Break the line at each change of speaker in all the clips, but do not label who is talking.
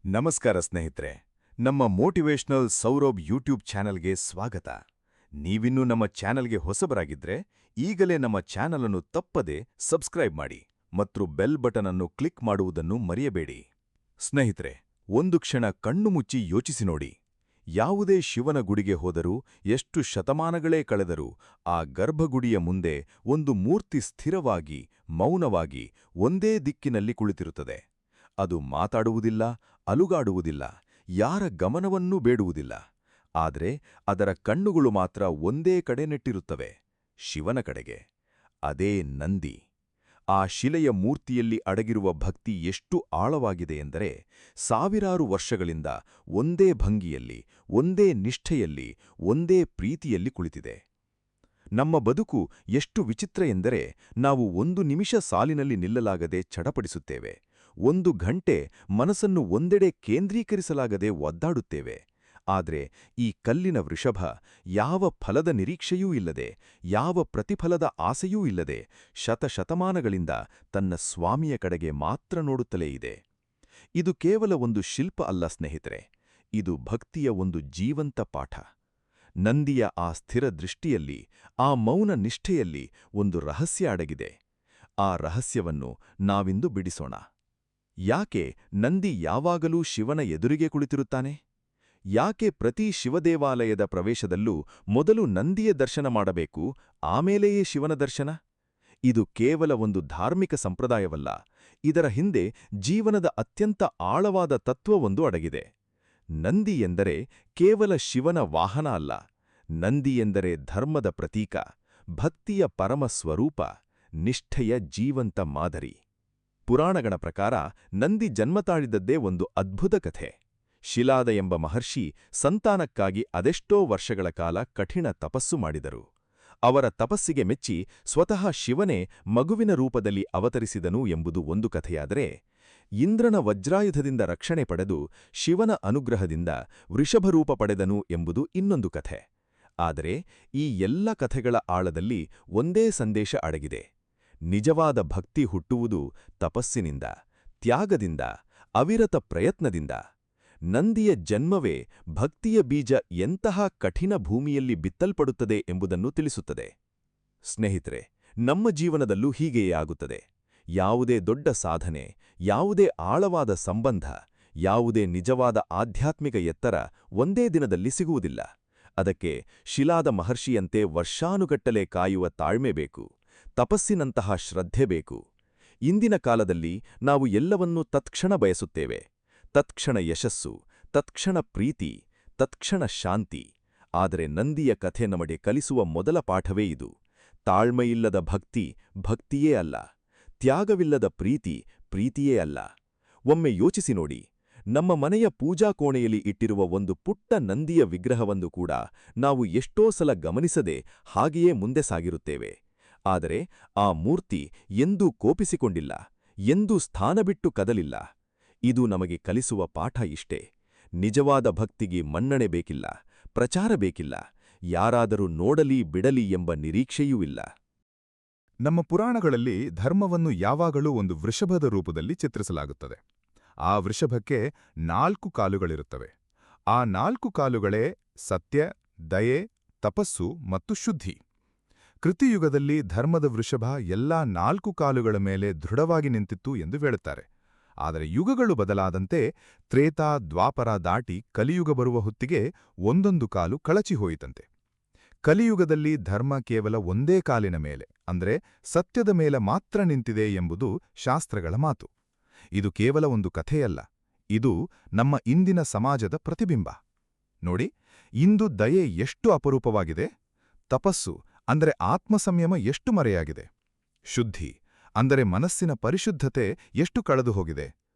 ನಮಸ್ಕಾರ ಸ್ನೇಹಿತರೆ, ನಮ್ಮ ಮೋಟಿವೇಶನಲ್ ಸೌರಭ್ ಯೂಟ್ಯೂಬ್ ಚಾನೆಲ್ಗೆ ಸ್ವಾಗತ. ನೀವಿನ್ನೂ ನಮ್ಮ ಚಾನೆಲ್ಗೆ ಹೊಸಬರಾಗಿದ್ರೆ ಈಗಲೇ ನಮ್ಮ ಚಾನೆಲ್ ಅನ್ನು ತಪ್ಪದೆ ಸಬ್ಸ್ಕ್ರೈಬ್ ಮಾಡಿ ಮತ್ತು ಬೆಲ್ ಬಟನ್ ಅನ್ನು ಕ್ಲಿಕ್ ಮಾಡುವುದನ್ನು ಮರೆಯಬೇಡಿ. ಸ್ನೇಹಿತರೆ, ಒಂದು ಕ್ಷಣ ಕಣ್ಣು ಮುಚ್ಚಿ ಯೋಚಿಸಿ ನೋಡಿ. ಯಾವುದೇ ಶಿವನ ಗುಡಿಗೆ ಹೋದರೂ, ಎಷ್ಟು ಶತಮಾನಗಳೇ ಕಳೆದರೂ ಆ ಗರ್ಭಗುಡಿಯ ಮುಂದೆ ಒಂದು ಮೂರ್ತಿ ಸ್ಥಿರವಾಗಿ, ಮೌನವಾಗಿ ಒಂದೇ ದಿಕ್ಕಿನಲ್ಲಿ ಕುಳಿತಿರುತ್ತದೆ. ಅದು ಮಾತಾಡುವುದಿಲ್ಲ, ಅಲುಗಾಡುವುದಿಲ್ಲ, ಯಾರ ಗಮನವನ್ನೂ ಬೇಡುವುದಿಲ್ಲ. ಆದರೆ ಅದರ ಕಣ್ಣುಗಳು ಮಾತ್ರ ಒಂದೇ ಕಡೆ ನೆಟ್ಟಿರುತ್ತವೆ, ಶಿವನ ಕಡೆಗೆ. ಅದೇ ನಂದಿ. ಆ ಶಿಲೆಯ ಮೂರ್ತಿಯಲ್ಲಿ ಅಡಗಿರುವ ಭಕ್ತಿ ಎಷ್ಟು ಆಳವಾಗಿದೆ ಎಂದರೆ, ಸಾವಿರಾರು ವರ್ಷಗಳಿಂದ ಒಂದೇ ಭಂಗಿಯಲ್ಲಿ, ಒಂದೇ ನಿಷ್ಠೆಯಲ್ಲಿ, ಒಂದೇ ಪ್ರೀತಿಯಲ್ಲಿ ಕುಳಿತಿದೆ. ನಮ್ಮ ಬದುಕು ಎಷ್ಟು ವಿಚಿತ್ರ ಎಂದರೆ, ನಾವು ಒಂದು ನಿಮಿಷ ಸಾಲಿನಲ್ಲಿ ನಿಲ್ಲಲಾಗದೆ ಚಡಪಡಿಸುತ್ತೇವೆ. ಒಂದು ಘಂಟೆ ಮನಸ್ಸನ್ನು ಒಂದೆಡೆ ಕೇಂದ್ರೀಕರಿಸಲಾಗದೆ ಒದ್ದಾಡುತ್ತೇವೆ. ಆದರೆ ಈ ಕಲ್ಲಿನ ವೃಷಭ ಯಾವ ಫಲದ ನಿರೀಕ್ಷೆಯೂ ಇಲ್ಲದೆ, ಯಾವ ಪ್ರತಿಫಲದ ಆಸೆಯೂ ಇಲ್ಲದೆ ಶತಶತಮಾನಗಳಿಂದ ತನ್ನ ಸ್ವಾಮಿಯ ಕಡೆಗೆ ಮಾತ್ರ ನೋಡುತ್ತಲೇ ಇದೆ. ಇದು ಕೇವಲ ಒಂದು ಶಿಲ್ಪ ಅಲ್ಲ ಸ್ನೇಹಿತರೆ, ಇದು ಭಕ್ತಿಯ ಒಂದು ಜೀವಂತ ಪಾಠ. ನಂದಿಯ ಆ ಸ್ಥಿರ ದೃಷ್ಟಿಯಲ್ಲಿ, ಆ ಮೌನ ನಿಷ್ಠೆಯಲ್ಲಿ ಒಂದು ರಹಸ್ಯ ಅಡಗಿದೆ. ಆ ರಹಸ್ಯವನ್ನು ನಾವಿಂದು ಬಿಡಿಸೋಣ. ಯಾಕೆ ನಂದಿ ಯಾವಾಗಲೂ ಶಿವನ ಎದುರಿಗೆ ಕುಳಿತಿರುತ್ತಾನೆ? ಯಾಕೆ ಪ್ರತಿ ಶಿವದೇವಾಲಯದ ಪ್ರವೇಶದಲ್ಲೂ ಮೊದಲು ನಂದಿಯ ದರ್ಶನ ಮಾಡಬೇಕು, ಆಮೇಲೆಯೇ ಶಿವನ ದರ್ಶನ? ಇದು ಕೇವಲ ಒಂದು ಧಾರ್ಮಿಕ ಸಂಪ್ರದಾಯವಲ್ಲ, ಇದರ ಹಿಂದೆ ಜೀವನದ ಅತ್ಯಂತ ಆಳವಾದ ತತ್ವವೊಂದು ಅಡಗಿದೆ. ನಂದಿ ಎಂದರೆ ಕೇವಲ ಶಿವನ ವಾಹನ ಅಲ್ಲ, ನಂದಿ ಎಂದರೆ ಧರ್ಮದ ಪ್ರತೀಕ, ಭಕ್ತಿಯ ಪರಮ ಸ್ವರೂಪ, ನಿಷ್ಠೆಯ ಜೀವಂತ ಮಾದರಿ. ಪುರಾಣಗಳ ಪ್ರಕಾರ ನಂದಿ ಜನ್ಮ ತಾಳಿದ್ದದ್ದೇ ಒಂದು ಅದ್ಭುತ ಕಥೆ. ಶಿಲಾದ ಎಂಬ ಮಹರ್ಷಿ ಸಂತಾನಕ್ಕಾಗಿ ಅದೆಷ್ಟೋ ವರ್ಷಗಳ ಕಾಲ ಕಠಿಣ ತಪಸ್ಸು ಮಾಡಿದರು. ಅವರ ತಪಸ್ಸಿಗೆ ಮೆಚ್ಚಿ ಸ್ವತಃ ಶಿವನೇ ಮಗುವಿನ ರೂಪದಲ್ಲಿ ಅವತರಿಸಿದನು ಎಂಬುದು ಒಂದು ಕಥೆಯಾದರೆ, ಇಂದ್ರನ ವಜ್ರಾಯುಧದಿಂದ ರಕ್ಷಣೆ ಪಡೆದು ಶಿವನ ಅನುಗ್ರಹದಿಂದ ವೃಷಭರೂಪ ಪಡೆದನು ಎಂಬುದು ಇನ್ನೊಂದು ಕಥೆ. ಆದರೆ ಈ ಎಲ್ಲ ಕಥೆಗಳ ಆಳದಲ್ಲಿ ಒಂದೇ ಸಂದೇಶ ಅಡಗಿದೆ. ನಿಜವಾದ ಭಕ್ತಿ ಹುಟ್ಟುವುದು ತಪಸ್ಸಿನಿಂದ, ತ್ಯಾಗದಿಂದ, ಅವಿರತ ಪ್ರಯತ್ನದಿಂದ. ನಂದಿಯ ಜನ್ಮವೇ ಭಕ್ತಿಯ ಬೀಜ ಎಂತಹ ಕಠಿಣ ಭೂಮಿಯಲ್ಲಿ ಬಿತ್ತಲ್ಪಡುತ್ತದೆ ಎಂಬುದನ್ನು ತಿಳಿಸುತ್ತದೆ. ಸ್ನೇಹಿತರೆ, ನಮ್ಮ ಜೀವನದಲ್ಲೂ ಹೀಗೆಯೇ ಆಗುತ್ತದೆ. ಯಾವುದೇ ದೊಡ್ಡ ಸಾಧನೆ, ಯಾವುದೇ ಆಳವಾದ ಸಂಬಂಧ, ಯಾವುದೇ ನಿಜವಾದ ಆಧ್ಯಾತ್ಮಿಕ ಎತ್ತರ ಒಂದೇ ದಿನದಲ್ಲಿ ಸಿಗುವುದಿಲ್ಲ. ಅದಕ್ಕೆ ಶಿಲಾದ ಮಹರ್ಷಿಯಂತೆ ವರ್ಷಾನುಗಟ್ಟಲೆ ಕಾಯುವ ತಾಳ್ಮೆ ಬೇಕು, ತಪಸ್ಸಿನಂತಹ ಶ್ರದ್ಧೆ ಬೇಕು. ಇಂದಿನ ಕಾಲದಲ್ಲಿ ನಾವು ಎಲ್ಲವನ್ನೂ ತತ್ಕ್ಷಣ ಬಯಸುತ್ತೇವೆ. ತತ್ಕ್ಷಣ ಯಶಸ್ಸು, ತತ್ಕ್ಷಣ ಪ್ರೀತಿ, ತತ್ಕ್ಷಣ ಶಾಂತಿ. ಆದರೆ ನಂದಿಯ ಕಥೆ ನಮಗೆ ಕಲಿಸುವ ಮೊದಲ ಪಾಠವೇ ಇದು. ತಾಳ್ಮೆಯಿಲ್ಲದ ಭಕ್ತಿ ಭಕ್ತಿಯೇ ಅಲ್ಲ, ತ್ಯಾಗವಿಲ್ಲದ ಪ್ರೀತಿ ಪ್ರೀತಿಯೇ ಅಲ್ಲ. ಒಮ್ಮೆ ಯೋಚಿಸಿ ನೋಡಿ, ನಮ್ಮ ಮನೆಯ ಪೂಜಾ ಕೋಣೆಯಲ್ಲಿ ಇಟ್ಟಿರುವ ಒಂದು ಪುಟ್ಟ ನಂದಿಯ ವಿಗ್ರಹವನ್ನು ಕೂಡ ನಾವು ಎಷ್ಟೋ ಸಲ ಗಮನಿಸದೆ ಹಾಗೆಯೇ ಮುಂದೆ ಸಾಗಿರುತ್ತೇವೆ. ಆದರೆ ಆ ಮೂರ್ತಿ ಎಂದೂ ಕೋಪಿಸಿಕೊಂಡಿಲ್ಲ, ಎಂದೂ ಸ್ಥಾನ ಬಿಟ್ಟು ಕದಲಿಲ್ಲ. ಇದು ನಮಗೆ ಕಲಿಸುವ ಪಾಠ ಇಷ್ಟೇ: ನಿಜವಾದ ಭಕ್ತಿಗೆ ಮನ್ನಣೆ ಬೇಕಿಲ್ಲ, ಪ್ರಚಾರ ಬೇಕಿಲ್ಲ, ಯಾರಾದರೂ ನೋಡಲಿ ಬಿಡಲಿ ಎಂಬ ನಿರೀಕ್ಷೆಯೂ ಇಲ್ಲ.
ನಮ್ಮ ಪುರಾಣಗಳಲ್ಲಿ ಧರ್ಮವನ್ನು ಯಾವಾಗಲೂ ಒಂದು ವೃಷಭದ ರೂಪದಲ್ಲಿ ಚಿತ್ರಿಸಲಾಗುತ್ತದೆ. ಆ ವೃಷಭಕ್ಕೆ 4 ಕಾಲುಗಳಿರುತ್ತವೆ. ಆ 4 ಕಾಲುಗಳೇ ಸತ್ಯ, ದಯೆ, ತಪಸ್ಸು ಮತ್ತು ಶುದ್ಧಿ. ಕೃತಿಯುಗದಲ್ಲಿ ಧರ್ಮದ ವೃಷಭ ಎಲ್ಲಾ 4 ಕಾಲುಗಳ ಮೇಲೆ ದೃಢವಾಗಿ ನಿಂತಿತ್ತು ಎಂದು ಹೇಳುತ್ತಾರೆ. ಆದರೆ ಯುಗಗಳು ಬದಲಾದಂತೆ ತ್ರೇತಾ, ದ್ವಾಪರ ದಾಟಿ ಕಲಿಯುಗ ಬರುವ ಹೊತ್ತಿಗೆ ಒಂದೊಂದು ಕಾಲು ಕಳಚಿಹೋಯಿತಂತೆ. ಕಲಿಯುಗದಲ್ಲಿ ಧರ್ಮ ಕೇವಲ ಒಂದೇ ಕಾಲಿನ ಮೇಲೆ, ಅಂದ್ರೆ ಸತ್ಯದ ಮೇಲೆ ಮಾತ್ರ ನಿಂತಿದೆ ಎಂಬುದು ಶಾಸ್ತ್ರಗಳ ಮಾತು. ಇದು ಕೇವಲ ಒಂದು ಕಥೆಯಲ್ಲ, ಇದು ನಮ್ಮ ಇಂದಿನ ಸಮಾಜದ ಪ್ರತಿಬಿಂಬ. ನೋಡಿ, ಇಂದು ದಯೆ ಎಷ್ಟು ಅಪರೂಪವಾಗಿದೆ, ತಪಸ್ಸು ಅಂದರೆ ಆತ್ಮಸಂಯಮ ಎಷ್ಟು ಮರೆಯಾಗಿದೆ, ಶುದ್ಧಿ ಅಂದರೆ ಮನಸ್ಸಿನ ಪರಿಶುದ್ಧತೆ ಎಷ್ಟು ಕಳೆದು ಹೋಗಿದೆ.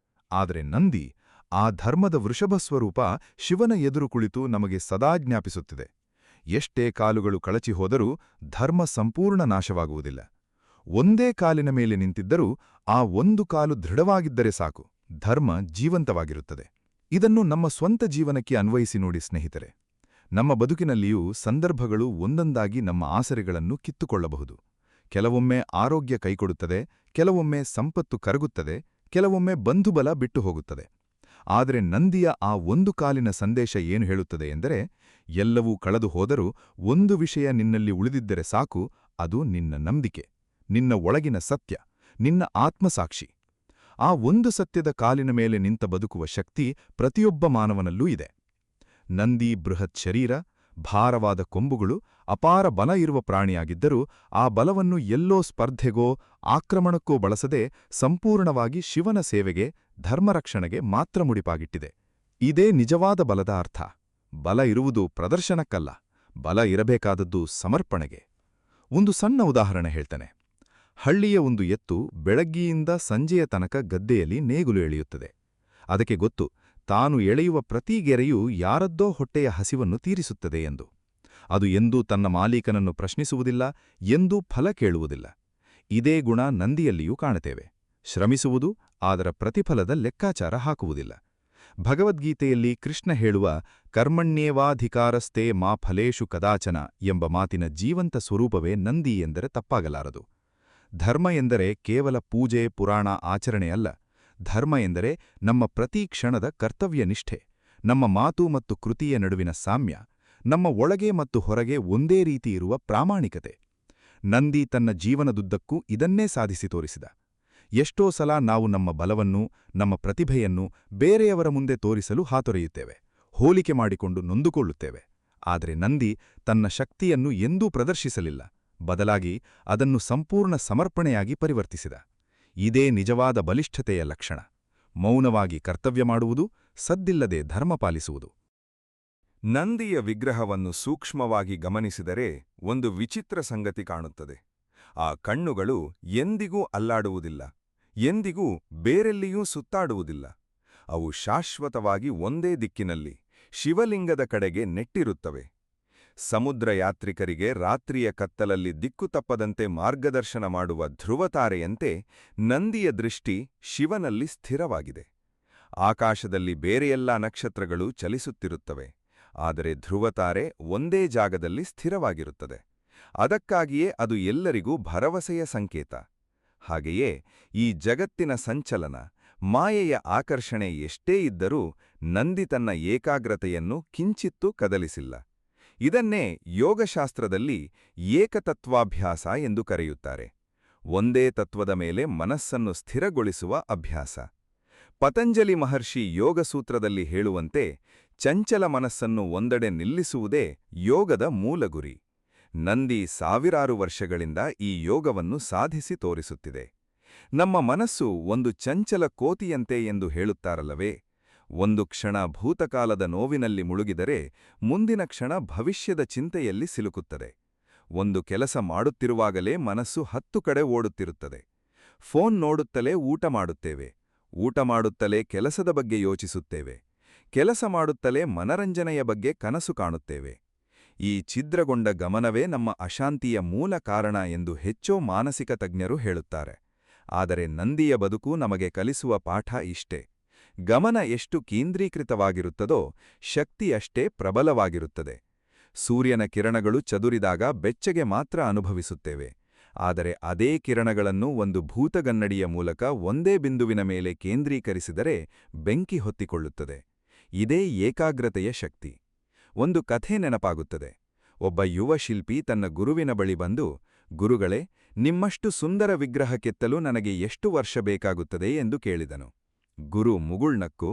ಆದರೆ ನಂದಿ, ಆ ಧರ್ಮದ ವೃಷಭ ಸ್ವರೂಪ, ಶಿವನ ಎದುರು ಕುಳಿತು ನಮಗೆ ಸದಾ ಜ್ಞಾಪಿಸುತ್ತಿದೆ: ಎಷ್ಟೇ ಕಾಲುಗಳು ಕಳಚಿ ಹೋದರೂ ಧರ್ಮ ಸಂಪೂರ್ಣ ನಾಶವಾಗುವುದಿಲ್ಲ. ಒಂದೇ ಕಾಲಿನ ಮೇಲೆ ನಿಂತಿದ್ದರೂ ಆ ಒಂದು ಕಾಲು ದೃಢವಾಗಿದ್ದರೆ ಸಾಕು, ಧರ್ಮ ಜೀವಂತವಾಗಿರುತ್ತದೆ. ಇದನ್ನು ನಮ್ಮ ಸ್ವಂತ ಜೀವನಕ್ಕೆ ಅನ್ವಯಿಸಿ ನೋಡಿ ಸ್ನೇಹಿತರೆ. ನಮ್ಮ ಬದುಕಿನಲ್ಲಿಯೂ ಸಂದರ್ಭಗಳು ಒಂದೊಂದಾಗಿ ನಮ್ಮ ಆಸರೆಗಳನ್ನು ಕಿತ್ತುಕೊಳ್ಳಬಹುದು. ಕೆಲವೊಮ್ಮೆ ಆರೋಗ್ಯ ಕೈಕೊಡುತ್ತದೆ, ಕೆಲವೊಮ್ಮೆ ಸಂಪತ್ತು ಕರಗುತ್ತದೆ, ಕೆಲವೊಮ್ಮೆ ಬಂಧುಬಲ ಬಿಟ್ಟು ಹೋಗುತ್ತದೆ. ಆದರೆ ನಂದಿಯ ಆ ಒಂದು ಕಾಲಿನ ಸಂದೇಶ ಏನು ಹೇಳುತ್ತದೆ ಎಂದರೆ, ಎಲ್ಲವೂ ಕಳೆದು ಹೋದರೂ ಒಂದು ವಿಷಯ ನಿನ್ನಲ್ಲಿ ಉಳಿದಿದ್ದರೆ ಸಾಕು, ಅದು ನಿನ್ನ ನಂಬಿಕೆ, ನಿನ್ನ ಒಳಗಿನ ಸತ್ಯ, ನಿನ್ನ ಆತ್ಮಸಾಕ್ಷಿ. ಆ ಒಂದು ಸತ್ಯದ ಕಾಲಿನ ಮೇಲೆ ನಿಂತ ಬದುಕುವ ಶಕ್ತಿ ಪ್ರತಿಯೊಬ್ಬ ಮಾನವನಲ್ಲೂ ಇದೆ. ನಂದಿ ಬೃಹತ್ ಶರೀರ, ಭಾರವಾದ ಕೊಂಬುಗಳು, ಅಪಾರ ಬಲ ಇರುವ ಪ್ರಾಣಿಯಾಗಿದ್ದರೂ ಆ ಬಲವನ್ನು ಎಲ್ಲೋ ಸ್ಪರ್ಧೆಗೋ ಆಕ್ರಮಣಕ್ಕೋ ಬಳಸದೆ ಸಂಪೂರ್ಣವಾಗಿ ಶಿವನ ಸೇವೆಗೆ, ಧರ್ಮರಕ್ಷಣೆಗೆ ಮಾತ್ರ ಮುಡಿಪಾಗಿಟ್ಟಿದೆ. ಇದೇ ನಿಜವಾದ ಬಲದ ಅರ್ಥ. ಬಲ ಇರುವುದು ಪ್ರದರ್ಶನಕ್ಕಲ್ಲ, ಬಲ ಇರಬೇಕಾದದ್ದು ಸಮರ್ಪಣೆಗೆ. ಒಂದು ಸಣ್ಣ ಉದಾಹರಣೆ ಹೇಳ್ತೇನೆ. ಹಳ್ಳಿಯ ಒಂದು ಎತ್ತು ಬೆಳಗ್ಗೆಯಿಂದ ಸಂಜೆಯ ತನಕ ಗದ್ದೆಯಲ್ಲಿ ನೇಗುಲು ಎಳೆಯುತ್ತದೆ. ಅದಕ್ಕೆ ಗೊತ್ತು, ತಾನು ಎಳೆಯುವ ಪ್ರತಿ ಗೆರೆಯೂ ಯಾರದ್ದೋ ಹೊಟ್ಟೆಯ ಹಸಿವನ್ನು ತೀರಿಸುತ್ತದೆ ಎಂದು. ಅದು ಎಂದೂ ತನ್ನ ಮಾಲೀಕನನ್ನು ಪ್ರಶ್ನಿಸುವುದಿಲ್ಲ, ಎಂದೂ ಫಲ ಕೇಳುವುದಿಲ್ಲ. ಇದೇ ಗುಣ ನಂದಿಯಲ್ಲಿಯೂ ಕಾಣುತ್ತೇವೆ. ಶ್ರಮಿಸುವುದು, ಅದರ ಪ್ರತಿಫಲದ ಲೆಕ್ಕಾಚಾರ ಹಾಕುವುದಿಲ್ಲ. ಭಗವದ್ಗೀತೆಯಲ್ಲಿ ಕೃಷ್ಣ ಹೇಳುವ ಕರ್ಮಣ್ಯೇವಾಧಿಕಾರಸ್ಥೆ ಮಾ ಫಲೇಷು ಕದಾಚನ ಎಂಬ ಮಾತಿನ ಜೀವಂತ ಸ್ವರೂಪವೇ ನಂದಿ ಎಂದರೆ ತಪ್ಪಾಗಲಾರದು. ಧರ್ಮ ಎಂದರೆ ಕೇವಲ ಪೂಜೆ ಪುರಾಣ ಆಚರಣೆಯಲ್ಲ. ಧರ್ಮ ಎಂದರೆ ನಮ್ಮ ಪ್ರತಿ ಕ್ಷಣದ ಕರ್ತವ್ಯನಿಷ್ಠೆ, ನಮ್ಮ ಮಾತು ಮತ್ತು ಕೃತಿಯ ನಡುವಿನ ಸಾಮ್ಯ, ನಮ್ಮ ಒಳಗೆ ಮತ್ತು ಹೊರಗೆ ಒಂದೇ ರೀತಿ ಇರುವ ಪ್ರಾಮಾಣಿಕತೆ. ನಂದಿ ತನ್ನ ಜೀವನದುದ್ದಕ್ಕೂ ಇದನ್ನೇ ಸಾಧಿಸಿ ತೋರಿಸಿದ. ಎಷ್ಟೋ ಸಲ ನಾವು ನಮ್ಮ ಬಲವನ್ನು, ನಮ್ಮ ಪ್ರತಿಭೆಯನ್ನು ಬೇರೆಯವರ ಮುಂದೆ ತೋರಿಸಲು ಹಾತೊರೆಯುತ್ತೇವೆ, ಹೋಲಿಕೆ ಮಾಡಿಕೊಂಡು ನೊಂದುಕೊಳ್ಳುತ್ತೇವೆ. ಆದರೆ ನಂದಿ ತನ್ನ ಶಕ್ತಿಯನ್ನು ಎಂದೂ ಪ್ರದರ್ಶಿಸಲಿಲ್ಲ, ಬದಲಾಗಿ ಅದನ್ನು ಸಂಪೂರ್ಣ ಸಮರ್ಪಣೆಯಾಗಿ ಪರಿವರ್ತಿಸಿದ. ಇದೇ ನಿಜವಾದ ಬಲಿಷ್ಠತೆಯ ಲಕ್ಷಣ. ಮೌನವಾಗಿ ಕರ್ತವ್ಯ ಮಾಡುವುದು, ಸದ್ದಿಲ್ಲದೆ ಧರ್ಮ ಪಾಲಿಸುವುದು.
ನಂದಿಯ ವಿಗ್ರಹವನ್ನು ಸೂಕ್ಷ್ಮವಾಗಿ ಗಮನಿಸಿದರೆ ಒಂದು ವಿಚಿತ್ರ ಸಂಗತಿ ಕಾಣುತ್ತದೆ. ಆ ಕಣ್ಣುಗಳು ಎಂದಿಗೂ ಅಲ್ಲಾಡುವುದಿಲ್ಲ, ಎಂದಿಗೂ ಬೇರೆಲ್ಲಿಯೂ ಸುತ್ತಾಡುವುದಿಲ್ಲ. ಅವು ಶಾಶ್ವತವಾಗಿ ಒಂದೇ ದಿಕ್ಕಿನಲ್ಲಿ, ಶಿವಲಿಂಗದ ಕಡೆಗೆ ನೆಟ್ಟಿರುತ್ತವೆ. ಸಮುದ್ರ ಯಾತ್ರಿಕರಿಗೆ ರಾತ್ರಿಯ ಕತ್ತಲಲ್ಲಿ ದಿಕ್ಕು ತಪ್ಪದಂತೆ ಮಾರ್ಗದರ್ಶನ ಮಾಡುವ ಧ್ರುವತಾರೆಯಂತೆ ನಂದಿಯ ದೃಷ್ಟಿ ಶಿವನಲ್ಲಿ ಸ್ಥಿರವಾಗಿದೆ. ಆಕಾಶದಲ್ಲಿ ಬೇರೆಯೆಲ್ಲಾ ನಕ್ಷತ್ರಗಳು ಚಲಿಸುತ್ತಿರುತ್ತವೆ, ಆದರೆ ಧ್ರುವತಾರೆ ಒಂದೇ ಜಾಗದಲ್ಲಿ ಸ್ಥಿರವಾಗಿರುತ್ತದೆ. ಅದಕ್ಕಾಗಿಯೇ ಅದು ಎಲ್ಲರಿಗೂ ಭರವಸೆಯ ಸಂಕೇತ. ಹಾಗೆಯೇ ಈ ಜಗತ್ತಿನ ಸಂಚಲನ, ಮಾಯೆಯ ಆಕರ್ಷಣೆ ಎಷ್ಟೇ ಇದ್ದರೂ ನಂದಿ ತನ್ನ ಏಕಾಗ್ರತೆಯನ್ನು ಕಿಂಚಿತ್ತೂ ಕದಲಿಸಿಲ್ಲ. ಇದನ್ನೇ ಯೋಗಶಾಸ್ತ್ರದಲ್ಲಿ ಏಕತತ್ವಾಭ್ಯಾಸ ಎಂದು ಕರೆಯುತ್ತಾರೆ. ಒಂದೇ ತತ್ವದ ಮೇಲೆ ಮನಸ್ಸನ್ನು ಸ್ಥಿರಗೊಳಿಸುವ ಅಭ್ಯಾಸ. ಪತಂಜಲಿ ಮಹರ್ಷಿ ಯೋಗಸೂತ್ರದಲ್ಲಿ ಹೇಳುವಂತೆ, ಚಂಚಲ ಮನಸ್ಸನ್ನು ಒಂದೆಡೆ ನಿಲ್ಲಿಸುವುದೇ ಯೋಗದ ಮೂಲ ಗುರಿ. ನಂದಿ ಸಾವಿರಾರು ವರ್ಷಗಳಿಂದ ಈ ಯೋಗವನ್ನು ಸಾಧಿಸಿ ತೋರಿಸುತ್ತಿದೆ. ನಮ್ಮ ಮನಸ್ಸು ಒಂದು ಚಂಚಲ ಕೋತಿಯಂತೆ ಎಂದು ಹೇಳುತ್ತಾರಲ್ಲವೇ? ಒಂದು ಕ್ಷಣ ಭೂತಕಾಲದ ನೋವಿನಲ್ಲಿ ಮುಳುಗಿದರೆ ಮುಂದಿನ ಕ್ಷಣ ಭವಿಷ್ಯದ ಚಿಂತೆಯಲ್ಲಿ ಸಿಲುಕುತ್ತದೆ. ಒಂದು ಕೆಲಸ ಮಾಡುತ್ತಿರುವಾಗಲೇ ಮನಸ್ಸು 10 ಕಡೆ ಓಡುತ್ತಿರುತ್ತದೆ. ಫೋನ್ ನೋಡುತ್ತಲೇ ಊಟ ಮಾಡುತ್ತೇವೆ, ಊಟ ಮಾಡುತ್ತಲೇ ಕೆಲಸದ ಬಗ್ಗೆ ಯೋಚಿಸುತ್ತೇವೆ, ಕೆಲಸ ಮಾಡುತ್ತಲೇ ಮನರಂಜನೆಯ ಬಗ್ಗೆ ಕನಸು ಕಾಣುತ್ತೇವೆ. ಈ ಛಿದ್ರಗೊಂಡ ಗಮನವೇ ನಮ್ಮ ಅಶಾಂತಿಯ ಮೂಲ ಕಾರಣ ಎಂದು ಹೆಚ್ಚೋ ಮಾನಸಿಕ ತಜ್ಞರು ಹೇಳುತ್ತಾರೆ. ಆದರೆ ನಂದಿಯ ಬದುಕು ನಮಗೆ ಕಲಿಸುವ ಪಾಠ ಇಷ್ಟೇ: ಗಮನ ಎಷ್ಟು ಕೇಂದ್ರೀಕೃತವಾಗಿರುತ್ತದೋ ಶಕ್ತಿ ಅಷ್ಟೇ ಪ್ರಬಲವಾಗಿರುತ್ತದೆ. ಸೂರ್ಯನ ಕಿರಣಗಳು ಚದುರಿದಾಗ ಬೆಚ್ಚಗೆ ಮಾತ್ರ ಅನುಭವಿಸುತ್ತೇವೆ, ಆದರೆ ಅದೇ ಕಿರಣಗಳನ್ನು ಒಂದು ಭೂತಗನ್ನಡಿಯ ಮೂಲಕ ಒಂದೇ ಬಿಂದುವಿನ ಮೇಲೆ ಕೇಂದ್ರೀಕರಿಸಿದರೆ ಬೆಂಕಿ ಹೊತ್ತಿಕೊಳ್ಳುತ್ತದೆ. ಇದೇ ಏಕಾಗ್ರತೆಯ ಶಕ್ತಿ. ಒಂದು ಕಥೆ ನೆನಪಾಗುತ್ತದೆ. ಒಬ್ಬ ಯುವ ಶಿಲ್ಪಿ ತನ್ನ ಗುರುವಿನ ಬಳಿ ಬಂದು, ಗುರುಗಳೇ, ನಿಮ್ಮಷ್ಟು ಸುಂದರ ವಿಗ್ರಹ ಕೆತ್ತಲು ನನಗೆ ಎಷ್ಟು ವರ್ಷ ಬೇಕಾಗುತ್ತದೆ ಎಂದು ಕೇಳಿದನು. ಗುರು ಮುಗುಳ್ನಕ್ಕು,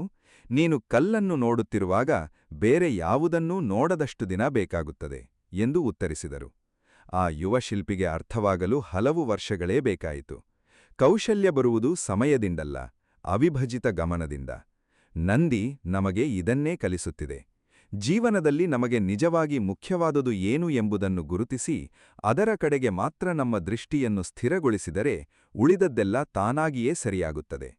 ನೀನು ಕಲ್ಲನ್ನು ನೋಡುತ್ತಿರುವಾಗ ಬೇರೆ ಯಾವುದನ್ನೂ ನೋಡದಷ್ಟು ದಿನ ಬೇಕಾಗುತ್ತದೆ ಎಂದು ಉತ್ತರಿಸಿದರು. ಆ ಯುವ ಶಿಲ್ಪಿಗೆ ಅರ್ಥವಾಗಲು ಹಲವು ವರ್ಷಗಳೇ ಬೇಕಾಯಿತು. ಕೌಶಲ್ಯ ಬರುವುದು ಸಮಯದಿಂದಲ್ಲ, ಅವಿಭಜಿತ ಗಮನದಿಂದ. ನಂದಿ ನಮಗೆ ಇದನ್ನೇ ಕಲಿಸುತ್ತಿದೆ. ಜೀವನದಲ್ಲಿ ನಮಗೆ ನಿಜವಾಗಿ ಮುಖ್ಯವಾದುದು ಏನು ಎಂಬುದನ್ನು ಗುರುತಿಸಿ ಅದರ ಕಡೆಗೆ ಮಾತ್ರ ನಮ್ಮ ದೃಷ್ಟಿಯನ್ನು ಸ್ಥಿರಗೊಳಿಸಿದರೆ ಉಳಿದದ್ದೆಲ್ಲ ತಾನಾಗಿಯೇ ಸರಿಯಾಗುತ್ತದೆ.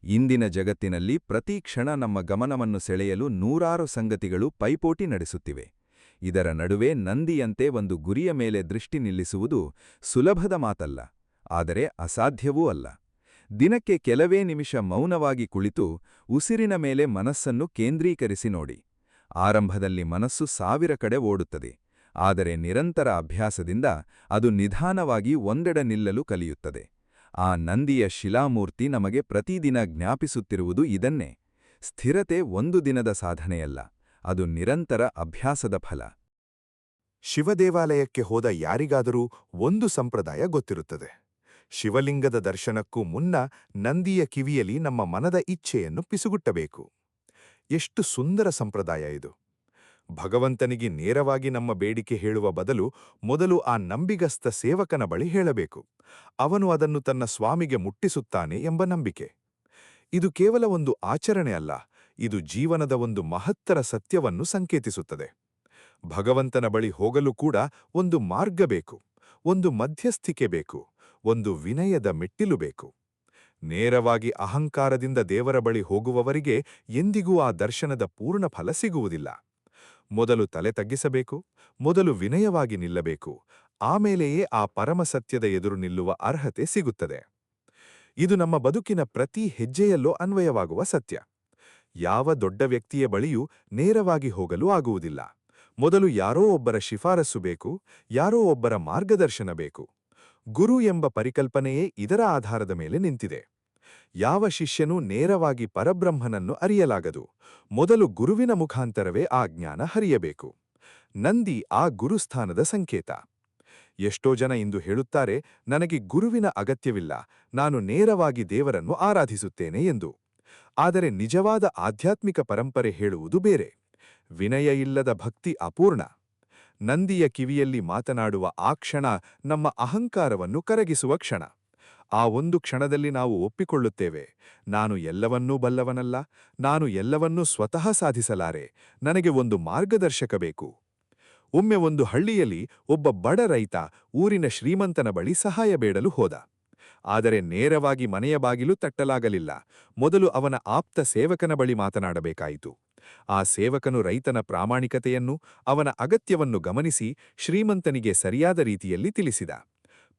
ಇಂದಿನ ಜಗತ್ತಿನಲ್ಲಿ ಪ್ರತಿ ಕ್ಷಣ ನಮ್ಮ ಗಮನವನ್ನು ಸೆಳೆಯಲು ನೂರಾರು ಸಂಗತಿಗಳು ಪೈಪೋಟಿ ನಡೆಸುತ್ತಿವೆ. ಇದರ ನಡುವೆ ನಂದಿಯಂತೆ ಒಂದು ಗುರಿಯ ಮೇಲೆ ದೃಷ್ಟಿ ನಿಲ್ಲಿಸುವುದು ಸುಲಭದ ಮಾತಲ್ಲ, ಆದರೆ ಅಸಾಧ್ಯವೂ ಅಲ್ಲ. ದಿನಕ್ಕೆ ಕೆಲವೇ ನಿಮಿಷ ಮೌನವಾಗಿ ಕುಳಿತು ಉಸಿರಿನ ಮೇಲೆ ಮನಸ್ಸನ್ನು ಕೇಂದ್ರೀಕರಿಸಿ ನೋಡಿ. ಆರಂಭದಲ್ಲಿ ಮನಸ್ಸು 1000 ಕಡೆ ಓಡುತ್ತದೆ, ಆದರೆ ನಿರಂತರ ಅಭ್ಯಾಸದಿಂದ ಅದು ನಿಧಾನವಾಗಿ ಒಂದೆಡೆ ನಿಲ್ಲಲು ಕಲಿಯುತ್ತದೆ. ಆ ನಂದಿಯ ಶಿಲಾಮೂರ್ತಿ ನಮಗೆ ಪ್ರತಿದಿನ ಜ್ಞಾಪಿಸುತ್ತಿರುವುದು ಇದನ್ನೇ: ಸ್ಥಿರತೆ ಒಂದು ದಿನದ ಸಾಧನೆಯಲ್ಲ, ಅದು ನಿರಂತರ ಅಭ್ಯಾಸದ ಫಲ.
ಶಿವದೇವಾಲಯಕ್ಕೆ ಹೋದ ಯಾರಿಗಾದರೂ ಒಂದು ಸಂಪ್ರದಾಯ ಗೊತ್ತಿರುತ್ತದೆ. ಶಿವಲಿಂಗದ ದರ್ಶನಕ್ಕೂ ಮುನ್ನ ನಂದಿಯ ಕಿವಿಯಲ್ಲಿ ನಮ್ಮ ಮನದ ಇಚ್ಛೆಯನ್ನು ಪಿಸುಗುಟ್ಟಬೇಕು. ಎಷ್ಟು ಸುಂದರ ಸಂಪ್ರದಾಯ ಇದು! ಭಗವಂತನಿಗೆ ನೇರವಾಗಿ ನಮ್ಮ ಬೇಡಿಕೆ ಹೇಳುವ ಬದಲು ಮೊದಲು ಆ ನಂಬಿಗಸ್ತ ಸೇವಕನ ಬಳಿ ಹೇಳಬೇಕು. ಅವನು ಅದನ್ನು ತನ್ನ ಸ್ವಾಮಿಗೆ ಮುಟ್ಟಿಸುತ್ತಾನೆ ಎಂಬ ನಂಬಿಕೆ. ಇದು ಕೇವಲ ಒಂದು ಆಚರಣೆ ಅಲ್ಲ, ಇದು ಜೀವನದ ಒಂದು ಮಹತ್ತರ ಸತ್ಯವನ್ನು ಸಂಕೇತಿಸುತ್ತದೆ. ಭಗವಂತನ ಬಳಿ ಹೋಗಲು ಕೂಡ ಒಂದು ಮಾರ್ಗ ಬೇಕು, ಒಂದು ಮಧ್ಯಸ್ಥಿಕೆ ಬೇಕು, ಒಂದು ವಿನಯದ ಮೆಟ್ಟಿಲು ಬೇಕು. ನೇರವಾಗಿ ಅಹಂಕಾರದಿಂದ ದೇವರ ಬಳಿ ಹೋಗುವವರಿಗೆ ಎಂದಿಗೂ ಆ ದರ್ಶನದ ಪೂರ್ಣ ಫಲ ಸಿಗುವುದಿಲ್ಲ. ಮೊದಲು ತಲೆ ತಗ್ಗಿಸಬೇಕು, ಮೊದಲು ವಿನಯವಾಗಿ ನಿಲ್ಲಬೇಕು, ಆಮೇಲೆಯೇ ಆ ಪರಮಸತ್ಯದ ಎದುರು ನಿಲ್ಲುವ ಅರ್ಹತೆ ಸಿಗುತ್ತದೆ. ಇದು ನಮ್ಮ ಬದುಕಿನ ಪ್ರತಿ ಹೆಜ್ಜೆಯಲ್ಲೂ ಅನ್ವಯವಾಗುವ ಸತ್ಯ. ಯಾವ ದೊಡ್ಡ ವ್ಯಕ್ತಿಯ ಬಳಿಯೂ ನೇರವಾಗಿ ಹೋಗಲು ಆಗುವುದಿಲ್ಲ. ಮೊದಲು ಯಾರೋ ಒಬ್ಬರ ಶಿಫಾರಸ್ಸು ಬೇಕು, ಯಾರೋ ಒಬ್ಬರ ಮಾರ್ಗದರ್ಶನ ಬೇಕು. ಗುರು ಎಂಬ ಪರಿಕಲ್ಪನೆಯೇ ಇದರ ಆಧಾರದ ಮೇಲೆ ನಿಂತಿದೆ. ಯಾವ ಶಿಷ್ಯನೂ ನೇರವಾಗಿ ಪರಬ್ರಹ್ಮನನ್ನು ಅರಿಯಲಾಗದು. ಮೊದಲು ಗುರುವಿನ ಮುಖಾಂತರವೇ ಆ ಜ್ಞಾನ ಹರಿಯಬೇಕು. ನಂದಿ ಆ ಗುರುಸ್ಥಾನದ ಸಂಕೇತ. ಎಷ್ಟೋ ಜನ ಇಂದು ಹೇಳುತ್ತಾರೆ, ನನಗೆ ಗುರುವಿನ ಅಗತ್ಯವಿಲ್ಲ, ನಾನು ನೇರವಾಗಿ ದೇವರನ್ನು ಆರಾಧಿಸುತ್ತೇನೆ ಎಂದು. ಆದರೆ ನಿಜವಾದ ಆಧ್ಯಾತ್ಮಿಕ ಪರಂಪರೆ ಹೇಳುವುದು ಬೇರೆ. ವಿನಯ ಇಲ್ಲದ ಭಕ್ತಿ ಅಪೂರ್ಣ. ನಂದಿಯ ಕಿವಿಯಲ್ಲಿ ಮಾತನಾಡುವ ಆ ಕ್ಷಣ ನಮ್ಮ ಅಹಂಕಾರವನ್ನು ಕರಗಿಸುವ ಕ್ಷಣ. ಆ ಒಂದು ಕ್ಷಣದಲ್ಲಿ ನಾವು ಒಪ್ಪಿಕೊಳ್ಳುತ್ತೇವೆ, ನಾನು ಎಲ್ಲವನ್ನೂ ಬಲ್ಲವನಲ್ಲ, ನಾನು ಎಲ್ಲವನ್ನೂ ಸ್ವತಃ ಸಾಧಿಸಲಾರೆ, ನನಗೆ ಒಂದು ಮಾರ್ಗದರ್ಶಕ ಬೇಕು. ಒಮ್ಮೆ ಒಂದು ಹಳ್ಳಿಯಲ್ಲಿ ಒಬ್ಬ ಬಡ ರೈತ ಊರಿನ ಶ್ರೀಮಂತನ ಬಳಿ ಸಹಾಯ ಬೇಡಲು ಹೋದ. ಆದರೆ ನೇರವಾಗಿ ಮನೆಯ ಬಾಗಿಲು ತಟ್ಟಲಾಗಲಿಲ್ಲ. ಮೊದಲು ಅವನ ಆಪ್ತ ಸೇವಕನ ಬಳಿ ಮಾತನಾಡಬೇಕಾಯಿತು. ಆ ಸೇವಕನು ರೈತನ ಪ್ರಾಮಾಣಿಕತೆಯನ್ನು, ಅವನ ಅಗತ್ಯವನ್ನು ಗಮನಿಸಿ ಶ್ರೀಮಂತನಿಗೆ ಸರಿಯಾದ ರೀತಿಯಲ್ಲಿ ತಿಳಿಸಿದ.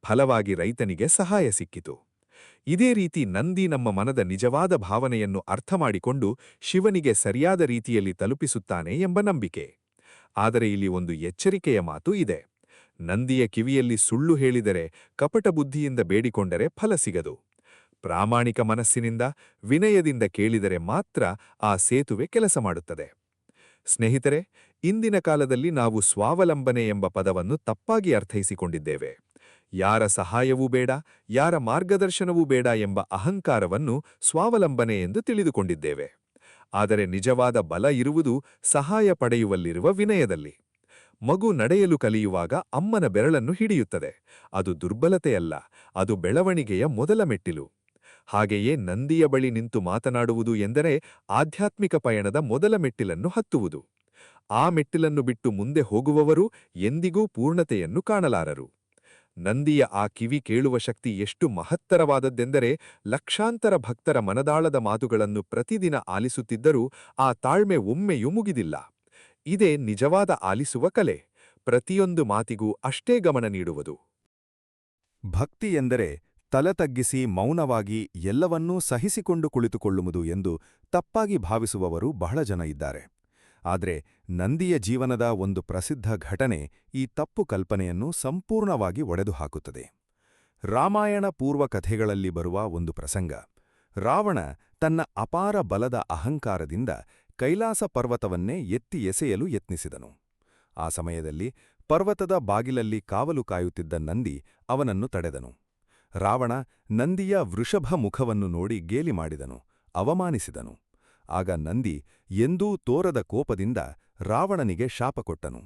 ಫಲವಾಗಿ ರೈತನಿಗೆ ಸಹಾಯ ಸಿಕ್ಕಿತು. ಇದೇ ರೀತಿ ನಂದಿ ನಮ್ಮ ಮನದ ನಿಜವಾದ ಭಾವನೆಯನ್ನು ಅರ್ಥಮಾಡಿಕೊಂಡು ಶಿವನಿಗೆ ಸರಿಯಾದ ರೀತಿಯಲ್ಲಿ ತಲುಪಿಸುತ್ತಾನೆ ಎಂಬ ನಂಬಿಕೆ. ಆದರೆ ಇಲ್ಲಿ ಒಂದು ಎಚ್ಚರಿಕೆಯ ಮಾತು ಇದೆ. ನಂದಿಯ ಕಿವಿಯಲ್ಲಿ ಸುಳ್ಳು ಹೇಳಿದರೆ, ಕಪಟ ಬುದ್ಧಿಯಿಂದ ಬೇಡಿಕೊಂಡರೆ ಫಲ ಸಿಗದು. ಪ್ರಾಮಾಣಿಕ ಮನಸ್ಸಿನಿಂದ, ವಿನಯದಿಂದ ಕೇಳಿದರೆ ಮಾತ್ರ ಆ ಸೇತುವೆ ಕೆಲಸ ಮಾಡುತ್ತದೆ. ಸ್ನೇಹಿತರೆ, ಇಂದಿನ ಕಾಲದಲ್ಲಿ ನಾವು ಸ್ವಾವಲಂಬನೆ ಎಂಬ ಪದವನ್ನು ತಪ್ಪಾಗಿ ಅರ್ಥೈಸಿಕೊಂಡಿದ್ದೇವೆ. ಯಾರ ಸಹಾಯವೂ ಬೇಡ, ಯಾರ ಮಾರ್ಗದರ್ಶನವೂ ಬೇಡ ಎಂಬ ಅಹಂಕಾರವನ್ನು ಸ್ವಾವಲಂಬನೆ ಎಂದು ತಿಳಿದುಕೊಂಡಿದ್ದೇವೆ. ಆದರೆ ನಿಜವಾದ ಬಲ ಇರುವುದು ಸಹಾಯ ಪಡೆಯುವಲ್ಲಿರುವ ವಿನಯದಲ್ಲಿ. ಮಗು ನಡೆಯಲು ಕಲಿಯುವಾಗ ಅಮ್ಮನ ಬೆರಳನ್ನು ಹಿಡಿಯುತ್ತದೆ. ಅದು ದುರ್ಬಲತೆಯಲ್ಲ, ಅದು ಬೆಳವಣಿಗೆಯ ಮೊದಲ ಮೆಟ್ಟಿಲು. ಹಾಗೆಯೇ ನಂದಿಯ ಬಳಿ ನಿಂತು ಮಾತನಾಡುವುದು ಎಂದರೆ ಆಧ್ಯಾತ್ಮಿಕ ಪಯಣದ ಮೊದಲ ಮೆಟ್ಟಿಲನ್ನು ಹತ್ತುವುದು. ಆ ಮೆಟ್ಟಿಲನ್ನು ಬಿಟ್ಟು ಮುಂದೆ ಹೋಗುವವರು ಎಂದಿಗೂ ಪೂರ್ಣತೆಯನ್ನು ಕಾಣಲಾರರು. ನಂದಿಯ ಆ ಕಿವಿ ಕೇಳುವ ಶಕ್ತಿ ಎಷ್ಟು ಮಹತ್ತರವಾದದ್ದೆಂದರೆ, ಲಕ್ಷಾಂತರ ಭಕ್ತರ ಮನದಾಳದ ಮಾತುಗಳನ್ನು ಪ್ರತಿದಿನ ಆಲಿಸುತ್ತಿದ್ದರೂ ಆ ತಾಳ್ಮೆ ಒಮ್ಮೆಯೂ ಮುಗಿದಿಲ್ಲ. ಇದೇ ನಿಜವಾದ ಆಲಿಸುವ ಕಲೆ. ಪ್ರತಿಯೊಂದು ಮಾತಿಗೂ ಅಷ್ಟೇ ಗಮನ ನೀಡುವುದು.
ಭಕ್ತಿ ಎಂದರೆ ತಲೆ ತಗ್ಗಿಸಿ ಮೌನವಾಗಿ ಎಲ್ಲವನ್ನೂ ಸಹಿಸಿಕೊಂಡು ಕುಳಿತುಕೊಳ್ಳುವುದು ಎಂದು ತಪ್ಪಾಗಿ ಭಾವಿಸುವವರು ಬಹಳ ಜನ ಇದ್ದಾರೆ. ಆದರೆ ನಂದಿಯ ಜೀವನದ ಒಂದು ಪ್ರಸಿದ್ಧ ಘಟನೆ ಈ ತಪ್ಪು ಕಲ್ಪನೆಯನ್ನು ಸಂಪೂರ್ಣವಾಗಿ ಒಡೆದುಹಾಕುತ್ತದೆ. ರಾಮಾಯಣ ಪೂರ್ವ ಕಥೆಗಳಲ್ಲಿ ಬರುವ ಒಂದು ಪ್ರಸಂಗ. ರಾವಣ ತನ್ನ ಅಪಾರ ಬಲದ ಅಹಂಕಾರದಿಂದ ಕೈಲಾಸ ಪರ್ವತವನ್ನೇ ಎತ್ತಿ ಎಸೆಯಲು ಯತ್ನಿಸಿದನು. ಆ ಸಮಯದಲ್ಲಿ ಪರ್ವತದ ಬಾಗಿಲಲ್ಲಿ ಕಾವಲು ಕಾಯುತ್ತಿದ್ದ ನಂದಿ ಅವನನ್ನು ತಡೆದನು. ರಾವಣ ನಂದಿಯ ವೃಷಭ ಮುಖವನ್ನು ನೋಡಿ ಗೇಲಿ ಮಾಡಿದನು, ಅವಮಾನಿಸಿದನು. ಆಗ ನಂದಿ ಎಂದೂ ತೋರದ ಕೋಪದಿಂದ ರಾವಣನಿಗೆ ಶಾಪ ಕೊಟ್ಟನು.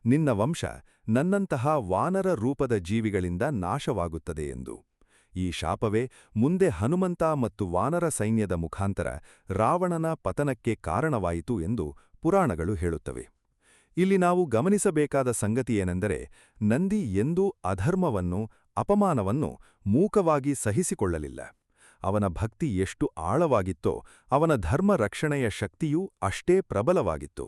ನಿನ್ನ ವಂಶ ನನ್ನಂತಹ ವಾನರ ರೂಪದ ಜೀವಿಗಳಿಂದ ನಾಶವಾಗುತ್ತದೆ ಎಂದು. ಈ ಶಾಪವೇ ಮುಂದೆ ಹನುಮಂತ ಮತ್ತು ವಾನರ ಸೈನ್ಯದ ಮುಖಾಂತರ ರಾವಣನ ಪತನಕ್ಕೆ ಕಾರಣವಾಯಿತು ಎಂದು ಪುರಾಣಗಳು ಹೇಳುತ್ತವೆ. ಇಲ್ಲಿ ನಾವು ಗಮನಿಸಬೇಕಾದ ಸಂಗತಿಯೇನೆಂದರೆ, ನಂದಿ ಎಂದೂ ಅಧರ್ಮವನ್ನು, ಅಪಮಾನವನ್ನು ಮೂಕವಾಗಿ ಸಹಿಸಿಕೊಳ್ಳಲಿಲ್ಲ. ಅವನ ಭಕ್ತಿ ಎಷ್ಟು ಆಳವಾಗಿತ್ತೋ ಅವನ ಧರ್ಮ ರಕ್ಷಣೆಯ ಶಕ್ತಿಯೂ ಅಷ್ಟೇ ಪ್ರಬಲವಾಗಿತ್ತು.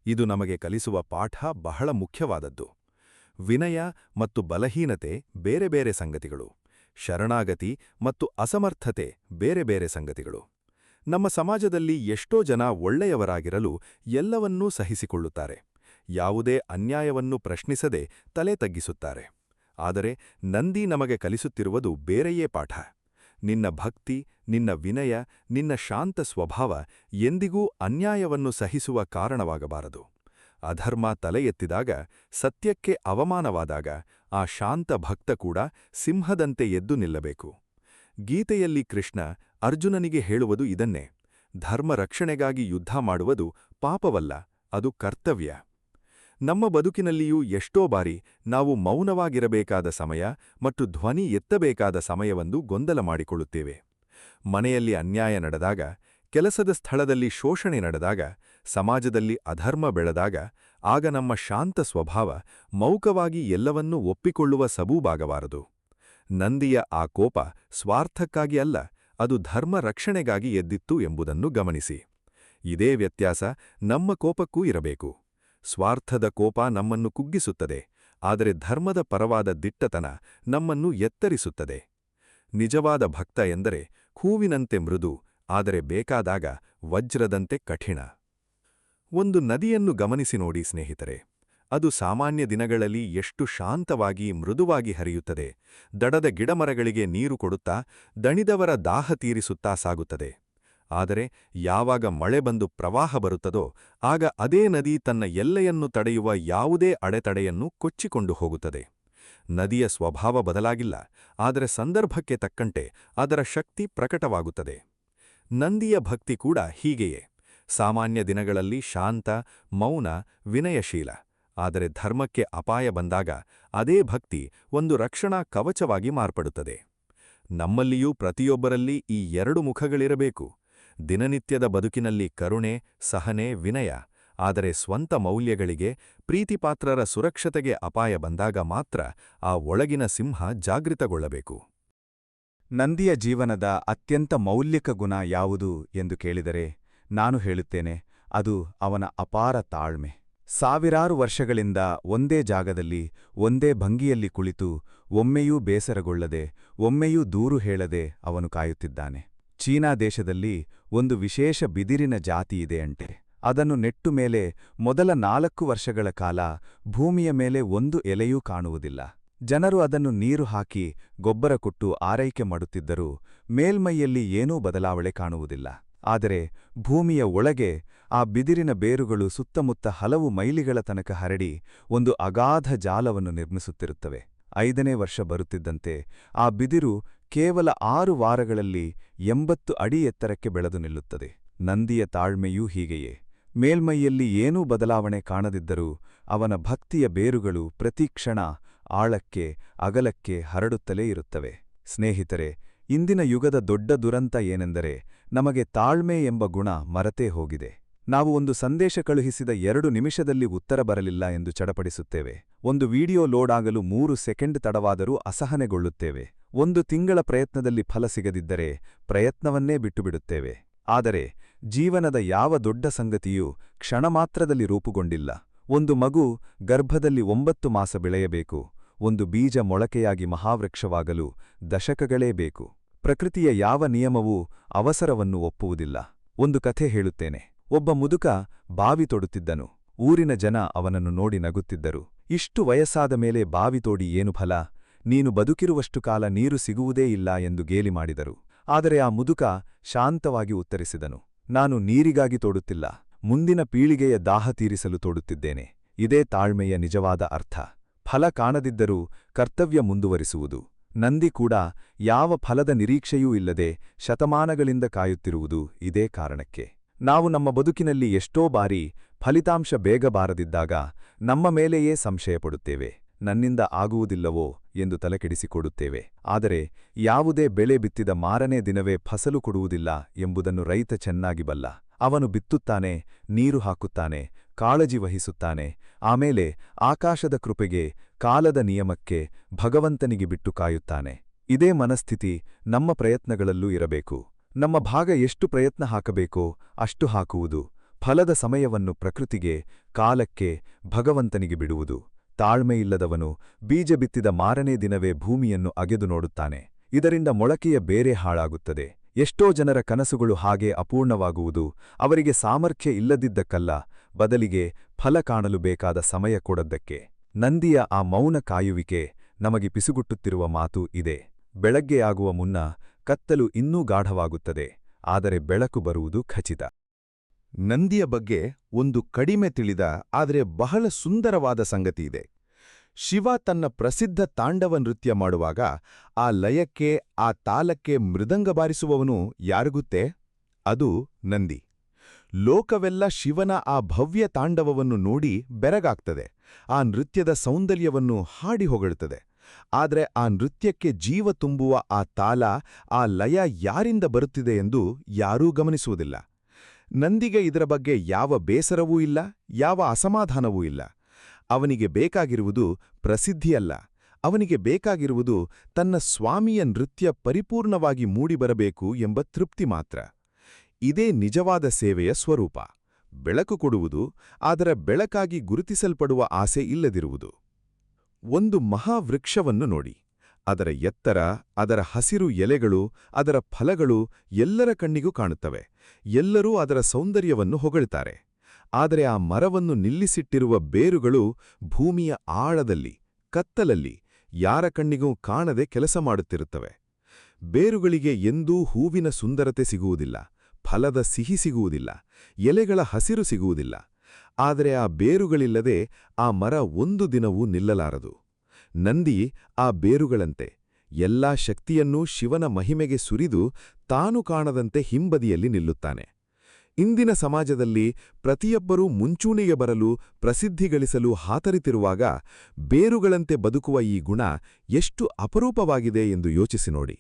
ಇದು ನಮಗೆ ಕಲಿಸುವ ಪಾಠ ಬಹಳ ಮುಖ್ಯವಾದದ್ದು. ವಿನಯ ಮತ್ತು ಬಲಹೀನತೆ ಬೇರೆ ಬೇರೆ ಸಂಗತಿಗಳು. ಶರಣಾಗತಿ ಮತ್ತು ಅಸಮರ್ಥತೆ ಬೇರೆ ಬೇರೆ ಸಂಗತಿಗಳು. ನಮ್ಮ ಸಮಾಜದಲ್ಲಿ ಎಷ್ಟೋ ಜನ ಒಳ್ಳೆಯವರಾಗಿರಲು ಎಲ್ಲವನ್ನೂ ಸಹಿಸಿಕೊಳ್ಳುತ್ತಾರೆ. ಯಾವುದೇ ಅನ್ಯಾಯವನ್ನು ಪ್ರಶ್ನಿಸದೆ ತಲೆ ತಗ್ಗಿಸುತ್ತಾರೆ. ಆದರೆ ನಂದಿ ನಮಗೆ ಕಲಿಸುತ್ತಿರುವುದು ಬೇರೆಯೇ ಪಾಠ.
ನಿನ್ನ ಭಕ್ತಿ, ನಿನ್ನ ವಿನಯ, ನಿನ್ನ ಶಾಂತ ಸ್ವಭಾವ ಎಂದಿಗೂ ಅನ್ಯಾಯವನ್ನು ಸಹಿಸುವ ಕಾರಣವಾಗಬಾರದು. ಅಧರ್ಮ ತಲೆ ಎತ್ತಿದಾಗ, ಸತ್ಯಕ್ಕೆ ಅವಮಾನವಾದಾಗ ಆ ಶಾಂತ ಭಕ್ತ ಕೂಡ ಸಿಂಹದಂತೆ ಎದ್ದು ನಿಲ್ಲಬೇಕು. ಗೀತೆಯಲ್ಲಿ ಕೃಷ್ಣ ಅರ್ಜುನನಿಗೆ ಹೇಳುವುದು ಇದನ್ನೇ. ಧರ್ಮ ರಕ್ಷಣೆಗಾಗಿ ಯುದ್ಧ ಮಾಡುವುದು ಪಾಪವಲ್ಲ, ಅದು ಕರ್ತವ್ಯ. ನಮ್ಮ ಬದುಕಿನಲ್ಲಿಯೂ ಎಷ್ಟೋ ಬಾರಿ ನಾವು ಮೌನವಾಗಿರಬೇಕಾದ ಸಮಯ ಮತ್ತು ಧ್ವನಿ ಎತ್ತಬೇಕಾದ ಸಮಯವೆಂದು ಗೊಂದಲ ಮಾಡಿಕೊಳ್ಳುತ್ತೇವೆ. ಮನೆಯಲ್ಲಿ ಅನ್ಯಾಯ ನಡೆದಾಗ, ಕೆಲಸದ ಸ್ಥಳದಲ್ಲಿ ಶೋಷಣೆ ನಡೆದಾಗ, ಸಮಾಜದಲ್ಲಿ ಅಧರ್ಮ ಬೆಳೆದಾಗ, ಆಗ ನಮ್ಮ ಶಾಂತ ಸ್ವಭಾವ ಮೌಖವಾಗಿ ಎಲ್ಲವನ್ನೂ ಒಪ್ಪಿಕೊಳ್ಳುವ ಸಬೂಬಾಗಬಾರದು. ನಂದಿಯ ಆ ಕೋಪ ಸ್ವಾರ್ಥಕ್ಕಾಗಿ ಅಲ್ಲ, ಅದು ಧರ್ಮ ರಕ್ಷಣೆಗಾಗಿ ಎದ್ದಿತ್ತು ಎಂಬುದನ್ನು ಗಮನಿಸಿ. ಇದೇ ವ್ಯತ್ಯಾಸ ನಮ್ಮ ಕೋಪಕ್ಕೂ ಇರಬೇಕು. ಸ್ವಾರ್ಥದ ಕೋಪ ನಮ್ಮನ್ನು ಕುಗ್ಗಿಸುತ್ತದೆ, ಆದರೆ ಧರ್ಮದ ಪರವಾದ ದಿಟ್ಟತನ ನಮ್ಮನ್ನು ಎತ್ತರಿಸುತ್ತದೆ. ನಿಜವಾದ ಭಕ್ತ ಎಂದರೆ ಹೂವಿನಂತೆ ಮೃದು, ಆದರೆ ಬೇಕಾದಾಗ ವಜ್ರದಂತೆ ಕಠಿಣ. ಒಂದು ನದಿಯನ್ನು ಗಮನಿಸಿ ನೋಡಿ ಸ್ನೇಹಿತರೆ. ಅದು ಸಾಮಾನ್ಯ ದಿನಗಳಲ್ಲಿ ಎಷ್ಟು ಶಾಂತವಾಗಿ ಮೃದುವಾಗಿ ಹರಿಯುತ್ತದೆ, ದಡದ ಗಿಡಮರಗಳಿಗೆ ನೀರು ಕೊಡುತ್ತಾ, ದಣಿದವರ ದಾಹ ತೀರಿಸುತ್ತಾ ಸಾಗುತ್ತದೆ. ಆದರೆ ಯಾವಾಗ ಮಳೆ ಬಂದು ಪ್ರವಾಹ ಬರುತ್ತದೋ, ಆಗ ಅದೇ ನದಿ ತನ್ನ ಎಲ್ಲೆಯನ್ನು ತಡೆಯುವ ಯಾವುದೇ ಅಡೆತಡೆಯನ್ನು ಕೊಚ್ಚಿಕೊಂಡು ಹೋಗುತ್ತದೆ. ನದಿಯ ಸ್ವಭಾವ ಬದಲಾಗಿಲ್ಲ, ಆದರೆ ಸಂದರ್ಭಕ್ಕೆ ತಕ್ಕಂತೆ ಅದರ ಶಕ್ತಿ ಪ್ರಕಟವಾಗುತ್ತದೆ. ನಂದಿಯ ಭಕ್ತಿ ಕೂಡ ಹೀಗೆಯೇ. ಸಾಮಾನ್ಯ ದಿನಗಳಲ್ಲಿ ಶಾಂತ, ಮೌನ, ವಿನಯಶೀಲ. ಆದರೆ ಧರ್ಮಕ್ಕೆ ಅಪಾಯ ಬಂದಾಗ ಅದೇ ಭಕ್ತಿ ಒಂದು ರಕ್ಷಣಾ ಕವಚವಾಗಿ ಮಾರ್ಪಡುತ್ತದೆ. ನಮ್ಮಲ್ಲಿಯೂ ಪ್ರತಿಯೊಬ್ಬರಲ್ಲಿ ಈ ಎರಡು ಮುಖಗಳಿರಬೇಕು. ದಿನನಿತ್ಯದ ಬದುಕಿನಲ್ಲಿ ಕರುಣೆ, ಸಹನೆ, ವಿನಯ. ಆದರೆ ಸ್ವಂತ ಮೌಲ್ಯಗಳಿಗೆ, ಪ್ರೀತಿಪಾತ್ರರ ಸುರಕ್ಷತೆಗೆ ಅಪಾಯ ಬಂದಾಗ ಮಾತ್ರ ಆ ಒಳಗಿನ ಸಿಂಹ ಜಾಗೃತಗೊಳ್ಳಬೇಕು.
ನಂದಿಯ ಜೀವನದ ಅತ್ಯಂತ ಮೌಲ್ಯಕ ಗುಣ ಯಾವುದು ಎಂದು ಕೇಳಿದರೆ ನಾನು ಹೇಳುತ್ತೇನೆ, ಅದು ಅವನ ಅಪಾರ ತಾಳ್ಮೆ. ಸಾವಿರಾರು ವರ್ಷಗಳಿಂದ ಒಂದೇ ಜಾಗದಲ್ಲಿ, ಒಂದೇ ಭಂಗಿಯಲ್ಲಿ ಕುಳಿತು, ಒಮ್ಮೆಯೂ ಬೇಸರಗೊಳ್ಳದೆ, ಒಮ್ಮೆಯೂ ದೂರು ಹೇಳದೆ ಅವನು ಕಾಯುತ್ತಿದ್ದಾನೆ. ಚೀನಾ ದೇಶದಲ್ಲಿ ಒಂದು ವಿಶೇಷ ಬಿದಿರಿನ ಜಾತಿಯಿದೆಯಂತೆ. ಅದನ್ನು ನೆಟ್ಟು ಮೇಲೆ ಮೊದಲ 4 ವರ್ಷಗಳ ಕಾಲ ಭೂಮಿಯ ಮೇಲೆ ಒಂದು ಎಲೆಯೂ ಕಾಣುವುದಿಲ್ಲ. ಜನರು ಅದನ್ನು ನೀರು ಹಾಕಿ ಗೊಬ್ಬರ ಕೊಟ್ಟು ಆರೈಕೆ ಮಾಡುತ್ತಿದ್ದರೂ ಮೇಲ್ಮೈಯಲ್ಲಿ ಏನೂ ಬದಲಾವಣೆ ಕಾಣುವುದಿಲ್ಲ. ಆದರೆ ಭೂಮಿಯ ಒಳಗೆ ಆ ಬಿದಿರಿನ ಬೇರುಗಳು ಸುತ್ತಮುತ್ತ ಹಲವು ಮೈಲಿಗಳ ತನಕ ಹರಡಿ ಒಂದು ಅಗಾಧ ಜಾಲವನ್ನು ನಿರ್ಮಿಸುತ್ತಿರುತ್ತವೆ. 5ನೇ ವರ್ಷ ಬರುತ್ತಿದ್ದಂತೆ ಆ ಬಿದಿರು ಕೇವಲ 6 ವಾರಗಳಲ್ಲಿ 80 ಅಡಿ ಎತ್ತರಕ್ಕೆ ಬೆಳೆದು ನಿಲ್ಲುತ್ತದೆ. ನಂದಿಯ ತಾಳ್ಮೆಯೂ ಹೀಗೆಯೇ. ಮೇಲ್ಮೈಯಲ್ಲಿ ಏನೂ ಬದಲಾವಣೆ ಕಾಣದಿದ್ದರೂ ಅವನ ಭಕ್ತಿಯ ಬೇರುಗಳು ಪ್ರತಿಕ್ಷಣ ಆಳಕ್ಕೆ, ಅಗಲಕ್ಕೆ ಹರಡುತ್ತಲೇ ಇರುತ್ತವೆ. ಸ್ನೇಹಿತರೆ, ಇಂದಿನ ಯುಗದ ದೊಡ್ಡ ದುರಂತ ಏನೆಂದರೆ ನಮಗೆ ತಾಳ್ಮೆ ಎಂಬ ಗುಣ ಮರೆತೇ ಹೋಗಿದೆ. ನಾವು ಒಂದು ಸಂದೇಶ ಕಳುಹಿಸಿದ 2 ನಿಮಿಷದಲ್ಲಿ ಉತ್ತರ ಬರಲಿಲ್ಲ ಎಂದು ಚಡಪಡಿಸುತ್ತೇವೆ. ಒಂದು ವಿಡಿಯೋ ಲೋಡ್ ಆಗಲು 3 ಸೆಕೆಂಡ್ ತಡವಾದರೂ ಅಸಹನೆಗೊಳ್ಳುತ್ತೇವೆ. 1 ತಿಂಗಳ ಪ್ರಯತ್ನದಲ್ಲಿ ಫಲ ಸಿಗದಿದ್ದರೆ ಪ್ರಯತ್ನವನ್ನೇ ಬಿಟ್ಟುಬಿಡುತ್ತೇವೆ. ಆದರೆ ಜೀವನದ ಯಾವ ದೊಡ್ಡ ಸಂಗತಿಯೂ ಕ್ಷಣಮಾತ್ರದಲ್ಲಿ ರೂಪುಗೊಂಡಿಲ್ಲ. ಒಂದು ಮಗು ಗರ್ಭದಲ್ಲಿ 9 ಮಾಸ ಬೆಳೆಯಬೇಕು. ಒಂದು ಬೀಜ ಮೊಳಕೆಯಾಗಿ ಮಹಾವೃಕ್ಷವಾಗಲು ದಶಕಗಳೇ ಬೇಕು. ಪ್ರಕೃತಿಯ ಯಾವ ನಿಯಮವೂ ಅವಸರವನ್ನು ಒಪ್ಪುವುದಿಲ್ಲ. ಒಂದು ಕಥೆ ಹೇಳುತ್ತೇನೆ. ಒಬ್ಬ ಮುದುಕ ಬಾವಿ ತೋಡುತ್ತಿದ್ದನು. ಊರಿನ ಜನ ಅವನನ್ನು ನೋಡಿ ನಗುತ್ತಿದ್ದರು. ಇಷ್ಟು ವಯಸ್ಸಾದ ಮೇಲೆ ಬಾವಿ ತೋಡಿ ಏನು ಫಲ? ನೀನು ಬದುಕಿರುವಷ್ಟು ಕಾಲ ನೀರು ಸಿಗುವುದೇ ಇಲ್ಲ ಎಂದು ಗೇಲಿ ಮಾಡಿದರು. ಆದರೆ ಆ ಮುದುಕ ಶಾಂತವಾಗಿ ಉತ್ತರಿಸಿದನು, ನಾನು ನೀರಿಗಾಗಿ ತೋಡುತ್ತಿಲ್ಲ, ಮುಂದಿನ ಪೀಳಿಗೆಯ ದಾಹ ತೀರಿಸಲು ತೋಡುತ್ತಿದ್ದೇನೆ. ಇದೇ ತಾಳ್ಮೆಯ ನಿಜವಾದ ಅರ್ಥ. ಫಲ ಕಾಣದಿದ್ದರೂ ಕರ್ತವ್ಯ ಮುಂದುವರಿಸುವುದು. ನಂದಿ ಕೂಡ ಯಾವ ಫಲದ ನಿರೀಕ್ಷೆಯೂ ಇಲ್ಲದೆ ಶತಮಾನಗಳಿಂದ ಕಾಯುತ್ತಿರುವುದು ಇದೇ ಕಾರಣಕ್ಕೆ. ನಾವು ನಮ್ಮ ಬದುಕಿನಲ್ಲಿ ಎಷ್ಟೋ ಬಾರಿ ಫಲಿತಾಂಶ ಬೇಗ ಬಾರದಿದ್ದಾಗ ನಮ್ಮ ಮೇಲೆಯೇ ಸಂಶಯಪಡುತ್ತೇವೆ. ನನ್ನಿಂದ ಆಗುವುದಿಲ್ಲವೋ ಎಂದು ತಲೆಕೆಡಿಸಿಕೊಡುತ್ತೇವೆ. ಆದರೆ ಯಾವುದೇ ಬೆಳೆ ಬಿತ್ತಿದ ಮಾರನೇ ದಿನವೇ ಫಸಲು ಕೊಡುವುದಿಲ್ಲ ಎಂಬುದನ್ನು ರೈತ ಚೆನ್ನಾಗಿ ಬಲ್ಲ. ಅವನು ಬಿತ್ತುತ್ತಾನೆ, ನೀರು ಹಾಕುತ್ತಾನೆ, ಕಾಳಜಿ ವಹಿಸುತ್ತಾನೆ. ಆಮೇಲೆ ಆಕಾಶದ ಕೃಪೆಗೆ, ಕಾಲದ ನಿಯಮಕ್ಕೆ, ಭಗವಂತನಿಗೆ ಬಿಟ್ಟು ಕಾಯುತ್ತಾನೆ. ಇದೇ ಮನಸ್ಥಿತಿ ನಮ್ಮ ಪ್ರಯತ್ನಗಳಲ್ಲೂ ಇರಬೇಕು. ನಮ್ಮ ಭಾಗ ಎಷ್ಟು ಪ್ರಯತ್ನ ಹಾಕಬೇಕೋ ಅಷ್ಟು ಹಾಕುವುದು. ಫಲದ ಸಮಯವನ್ನು ಪ್ರಕೃತಿಗೆ, ಕಾಲಕ್ಕೆ, ಭಗವಂತನಿಗೆ ಬಿಡುವುದು. ತಾಳ್ಮೆಯಿಲ್ಲದವನು ಬೀಜ ಬಿತ್ತಿದ ಮಾರನೇ ದಿನವೇ ಭೂಮಿಯನ್ನು ಅಗೆದು ನೋಡುತ್ತಾನೆ. ಇದರಿಂದ ಮೊಳಕೆಯ ಬೇರೆ ಹಾಳಾಗುತ್ತದೆ. ಎಷ್ಟೋ ಜನರ ಕನಸುಗಳು ಹಾಗೆ ಅಪೂರ್ಣವಾಗುವುದು ಅವರಿಗೆ ಸಾಮರ್ಥ್ಯ ಇಲ್ಲದಿದ್ದಕ್ಕಲ್ಲ, ಬದಲಿಗೆ ಫಲ ಕಾಣಲು ಬೇಕಾದ ಸಮಯ ಕೊಡದ್ದಕ್ಕೆ. ನಂದಿಯ ಆ ಮೌನ ಕಾಯುವಿಕೆ ನಮಗೆ ಪಿಸುಗುಟ್ಟುತ್ತಿರುವ ಮಾತು ಇದೆ. ಬೆಳಗ್ಗೆಯಾಗುವ ಮುನ್ನ
ಕತ್ತಲು ಇನ್ನೂ ಗಾಢವಾಗುತ್ತದೆ, ಆದರೆ ಬೆಳಕು ಬರುವುದು ಖಚಿತ. ನಂದಿಯ ಬಗ್ಗೆ ಒಂದು ಕಡಿಮೆ ತಿಳಿದ ಆದರೆ ಬಹಳ ಸುಂದರವಾದ ಸಂಗತಿಯಿದೆ. ಶಿವ ತನ್ನ ಪ್ರಸಿದ್ಧ ತಾಂಡವ ನೃತ್ಯ ಮಾಡುವಾಗ ಆ ಲಯಕ್ಕೆ, ಆ ತಾಲಕ್ಕೆ ಮೃದಂಗ ಬಾರಿಸುವವನು ಯಾರಿಗುತ್ತೇ? ಅದು ನಂದಿ. ಲೋಕವೆಲ್ಲ ಶಿವನ ಆ ಭವ್ಯ ತಾಂಡವವನ್ನು ನೋಡಿ ಬೆರಗಾಗ್ತದೆ, ಆ ನೃತ್ಯದ ಸೌಂದರ್ಯವನ್ನು ಹಾಡಿ ಹೊಗಳುತ್ತದೆ. ಆದರೆ ಆ ನೃತ್ಯಕ್ಕೆ ಜೀವ ತುಂಬುವ ಆ ತಾಲ, ಆ ಲಯ ಯಾರಿಂದ ಬರುತ್ತಿದೆ ಎಂದು ಯಾರೂ ಗಮನಿಸುವುದಿಲ್ಲ. ನಂದಿಗೆ ಇದರ ಬಗ್ಗೆ ಯಾವ ಬೇಸರವೂ ಇಲ್ಲ, ಯಾವ ಅಸಮಾಧಾನವೂ ಇಲ್ಲ. ಅವನಿಗೆ ಬೇಕಾಗಿರುವುದು ಪ್ರಸಿದ್ಧಿಯಲ್ಲ, ಅವನಿಗೆ ಬೇಕಾಗಿರುವುದು ತನ್ನ ಸ್ವಾಮಿಯ ನೃತ್ಯ ಪರಿಪೂರ್ಣವಾಗಿ ಮೂಡಿಬರಬೇಕು ಎಂಬ ತೃಪ್ತಿ ಮಾತ್ರ. ಇದೇ ನಿಜವಾದ ಸೇವೆಯ ಸ್ವರೂಪ. ಬೆಳಕು ಕೊಡುವುದು, ಆದರೆ ಬೆಳಕಾಗಿ ಗುರುತಿಸಲ್ಪಡುವ ಆಸೆ ಇಲ್ಲದಿರುವುದು. ಒಂದು ಮಹಾವೃಕ್ಷವನ್ನು ನೋಡಿ. ಅದರ ಎತ್ತರ, ಅದರ ಹಸಿರು ಎಲೆಗಳು, ಅದರ ಫಲಗಳು ಎಲ್ಲರ ಕಣ್ಣಿಗೂ ಕಾಣುತ್ತವೆ. ಎಲ್ಲರೂ ಅದರ ಸೌಂದರ್ಯವನ್ನು ಹೊಗಳುತ್ತಾರೆ. ಆದರೆ ಆ ಮರವನ್ನು ನಿಲ್ಲಿಸಿಟ್ಟಿರುವ ಬೇರುಗಳು ಭೂಮಿಯ ಆಳದಲ್ಲಿ, ಕತ್ತಲಲ್ಲಿ, ಯಾರ ಕಣ್ಣಿಗೂ ಕಾಣದೆ ಕೆಲಸ ಮಾಡುತ್ತಿರುತ್ತವೆ. ಬೇರುಗಳಿಗೆ ಎಂದೂ ಹೂವಿನ ಸುಂದರತೆ ಸಿಗುವುದಿಲ್ಲ, ಫಲದ ಸಿಹಿ ಸಿಗುವುದಿಲ್ಲ, ಎಲೆಗಳ ಹಸಿರು ಸಿಗುವುದಿಲ್ಲ. ಆದರೆ ಆ ಬೇರುಗಳಿಲ್ಲದೆ ಆ ಮರ ಒಂದು ದಿನವೂ ನಿಲ್ಲಲಾರದು. ನಂದಿ ಆ ಬೇರುಗಳಂತೆ ಎಲ್ಲಾ ಶಕ್ತಿಯನ್ನೂ ಶಿವನ ಮಹಿಮೆಗೆ ಸುರಿದು ತಾನು ಕಾಣದಂತೆ ಹಿಂಬದಿಯಲ್ಲಿ ನಿಲ್ಲುತ್ತಾನೆ. ಇಂದಿನ ಸಮಾಜದಲ್ಲಿ ಪ್ರತಿಯೊಬ್ಬರೂ ಮುಂಚೂಣಿಗೆ ಬರಲು, ಪ್ರಸಿದ್ಧಿ ಗಳಿಸಲು ಹಾತರಿತಿರುವಾಗ ಬೇರುಗಳಂತೆ ಬದುಕುವ ಈ ಗುಣ ಎಷ್ಟು ಅಪರೂಪವಾಗಿದೆ ಎಂದು ಯೋಚಿಸಿ ನೋಡಿ.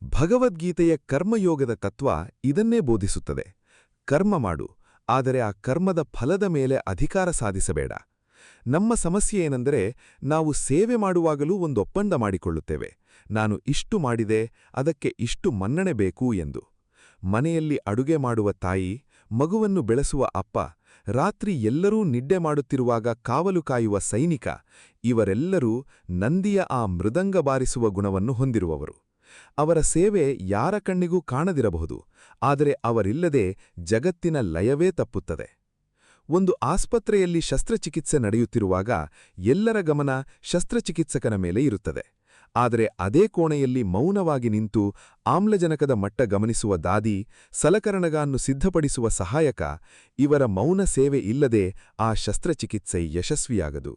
ಭಗವದ್ಗೀತೆಯ ಕರ್ಮಯೋಗದ ತತ್ವ ಇದನ್ನೇ ಬೋಧಿಸುತ್ತದೆ. ಕರ್ಮ ಮಾಡು, ಆದರೆ ಆ ಕರ್ಮದ ಫಲದ ಮೇಲೆ ಅಧಿಕಾರ ಸಾಧಿಸಬೇಡ. ನಮ್ಮ ಸಮಸ್ಯೆ ಏನೆಂದರೆ, ನಾವು ಸೇವೆ ಮಾಡುವಾಗಲೂ ಒಂದು ಒಪ್ಪಂದ ಮಾಡಿಕೊಳ್ಳುತ್ತೇವೆ. ನಾನು ಇಷ್ಟು ಮಾಡಿದೆ, ಅದಕ್ಕೆ ಇಷ್ಟು ಮನ್ನಣೆ ಬೇಕು ಎಂದು. ಮನೆಯಲ್ಲಿ ಅಡುಗೆ ಮಾಡುವ ತಾಯಿ, ಮಗುವನ್ನು ಬೆಳೆಸುವ ಅಪ್ಪ, ರಾತ್ರಿ ಎಲ್ಲರೂ ನಿದ್ದೆ ಮಾಡುತ್ತಿರುವಾಗ ಕಾವಲು ಕಾಯುವ ಸೈನಿಕ, ಇವರೆಲ್ಲರೂ ನಂದಿಯ ಆ ಮೃದಂಗ ಬಾರಿಸುವ ಗುಣವನ್ನು ಹೊಂದಿರುವವರು. ಅವರ ಸೇವೆ ಯಾರ ಕಣ್ಣಿಗೂ ಕಾಣದಿರಬಹುದು, ಆದರೆ ಅವರಿಲ್ಲದೆ ಜಗತ್ತಿನ ಲಯವೇ ತಪ್ಪುತ್ತದೆ. ಒಂದು ಆಸ್ಪತ್ರೆಯಲ್ಲಿ ಶಸ್ತ್ರಚಿಕಿತ್ಸೆ ನಡೆಯುತ್ತಿರುವಾಗ ಎಲ್ಲರ ಗಮನ ಶಸ್ತ್ರಚಿಕಿತ್ಸಕನ ಮೇಲೆ ಇರುತ್ತದೆ. ಆದರೆ ಅದೇ ಕೋಣೆಯಲ್ಲಿ ಮೌನವಾಗಿ ನಿಂತು ಆಮ್ಲಜನಕದ ಮಟ್ಟ ಗಮನಿಸುವ ದಾದಿ, ಸಲಕರಣೆಗಳನ್ನು ಸಿದ್ಧಪಡಿಸುವ ಸಹಾಯಕ, ಇವರ ಮೌನ ಸೇವೆ ಇಲ್ಲದೆ ಆ ಶಸ್ತ್ರಚಿಕಿತ್ಸೆ ಯಶಸ್ವಿಯಾಗದು.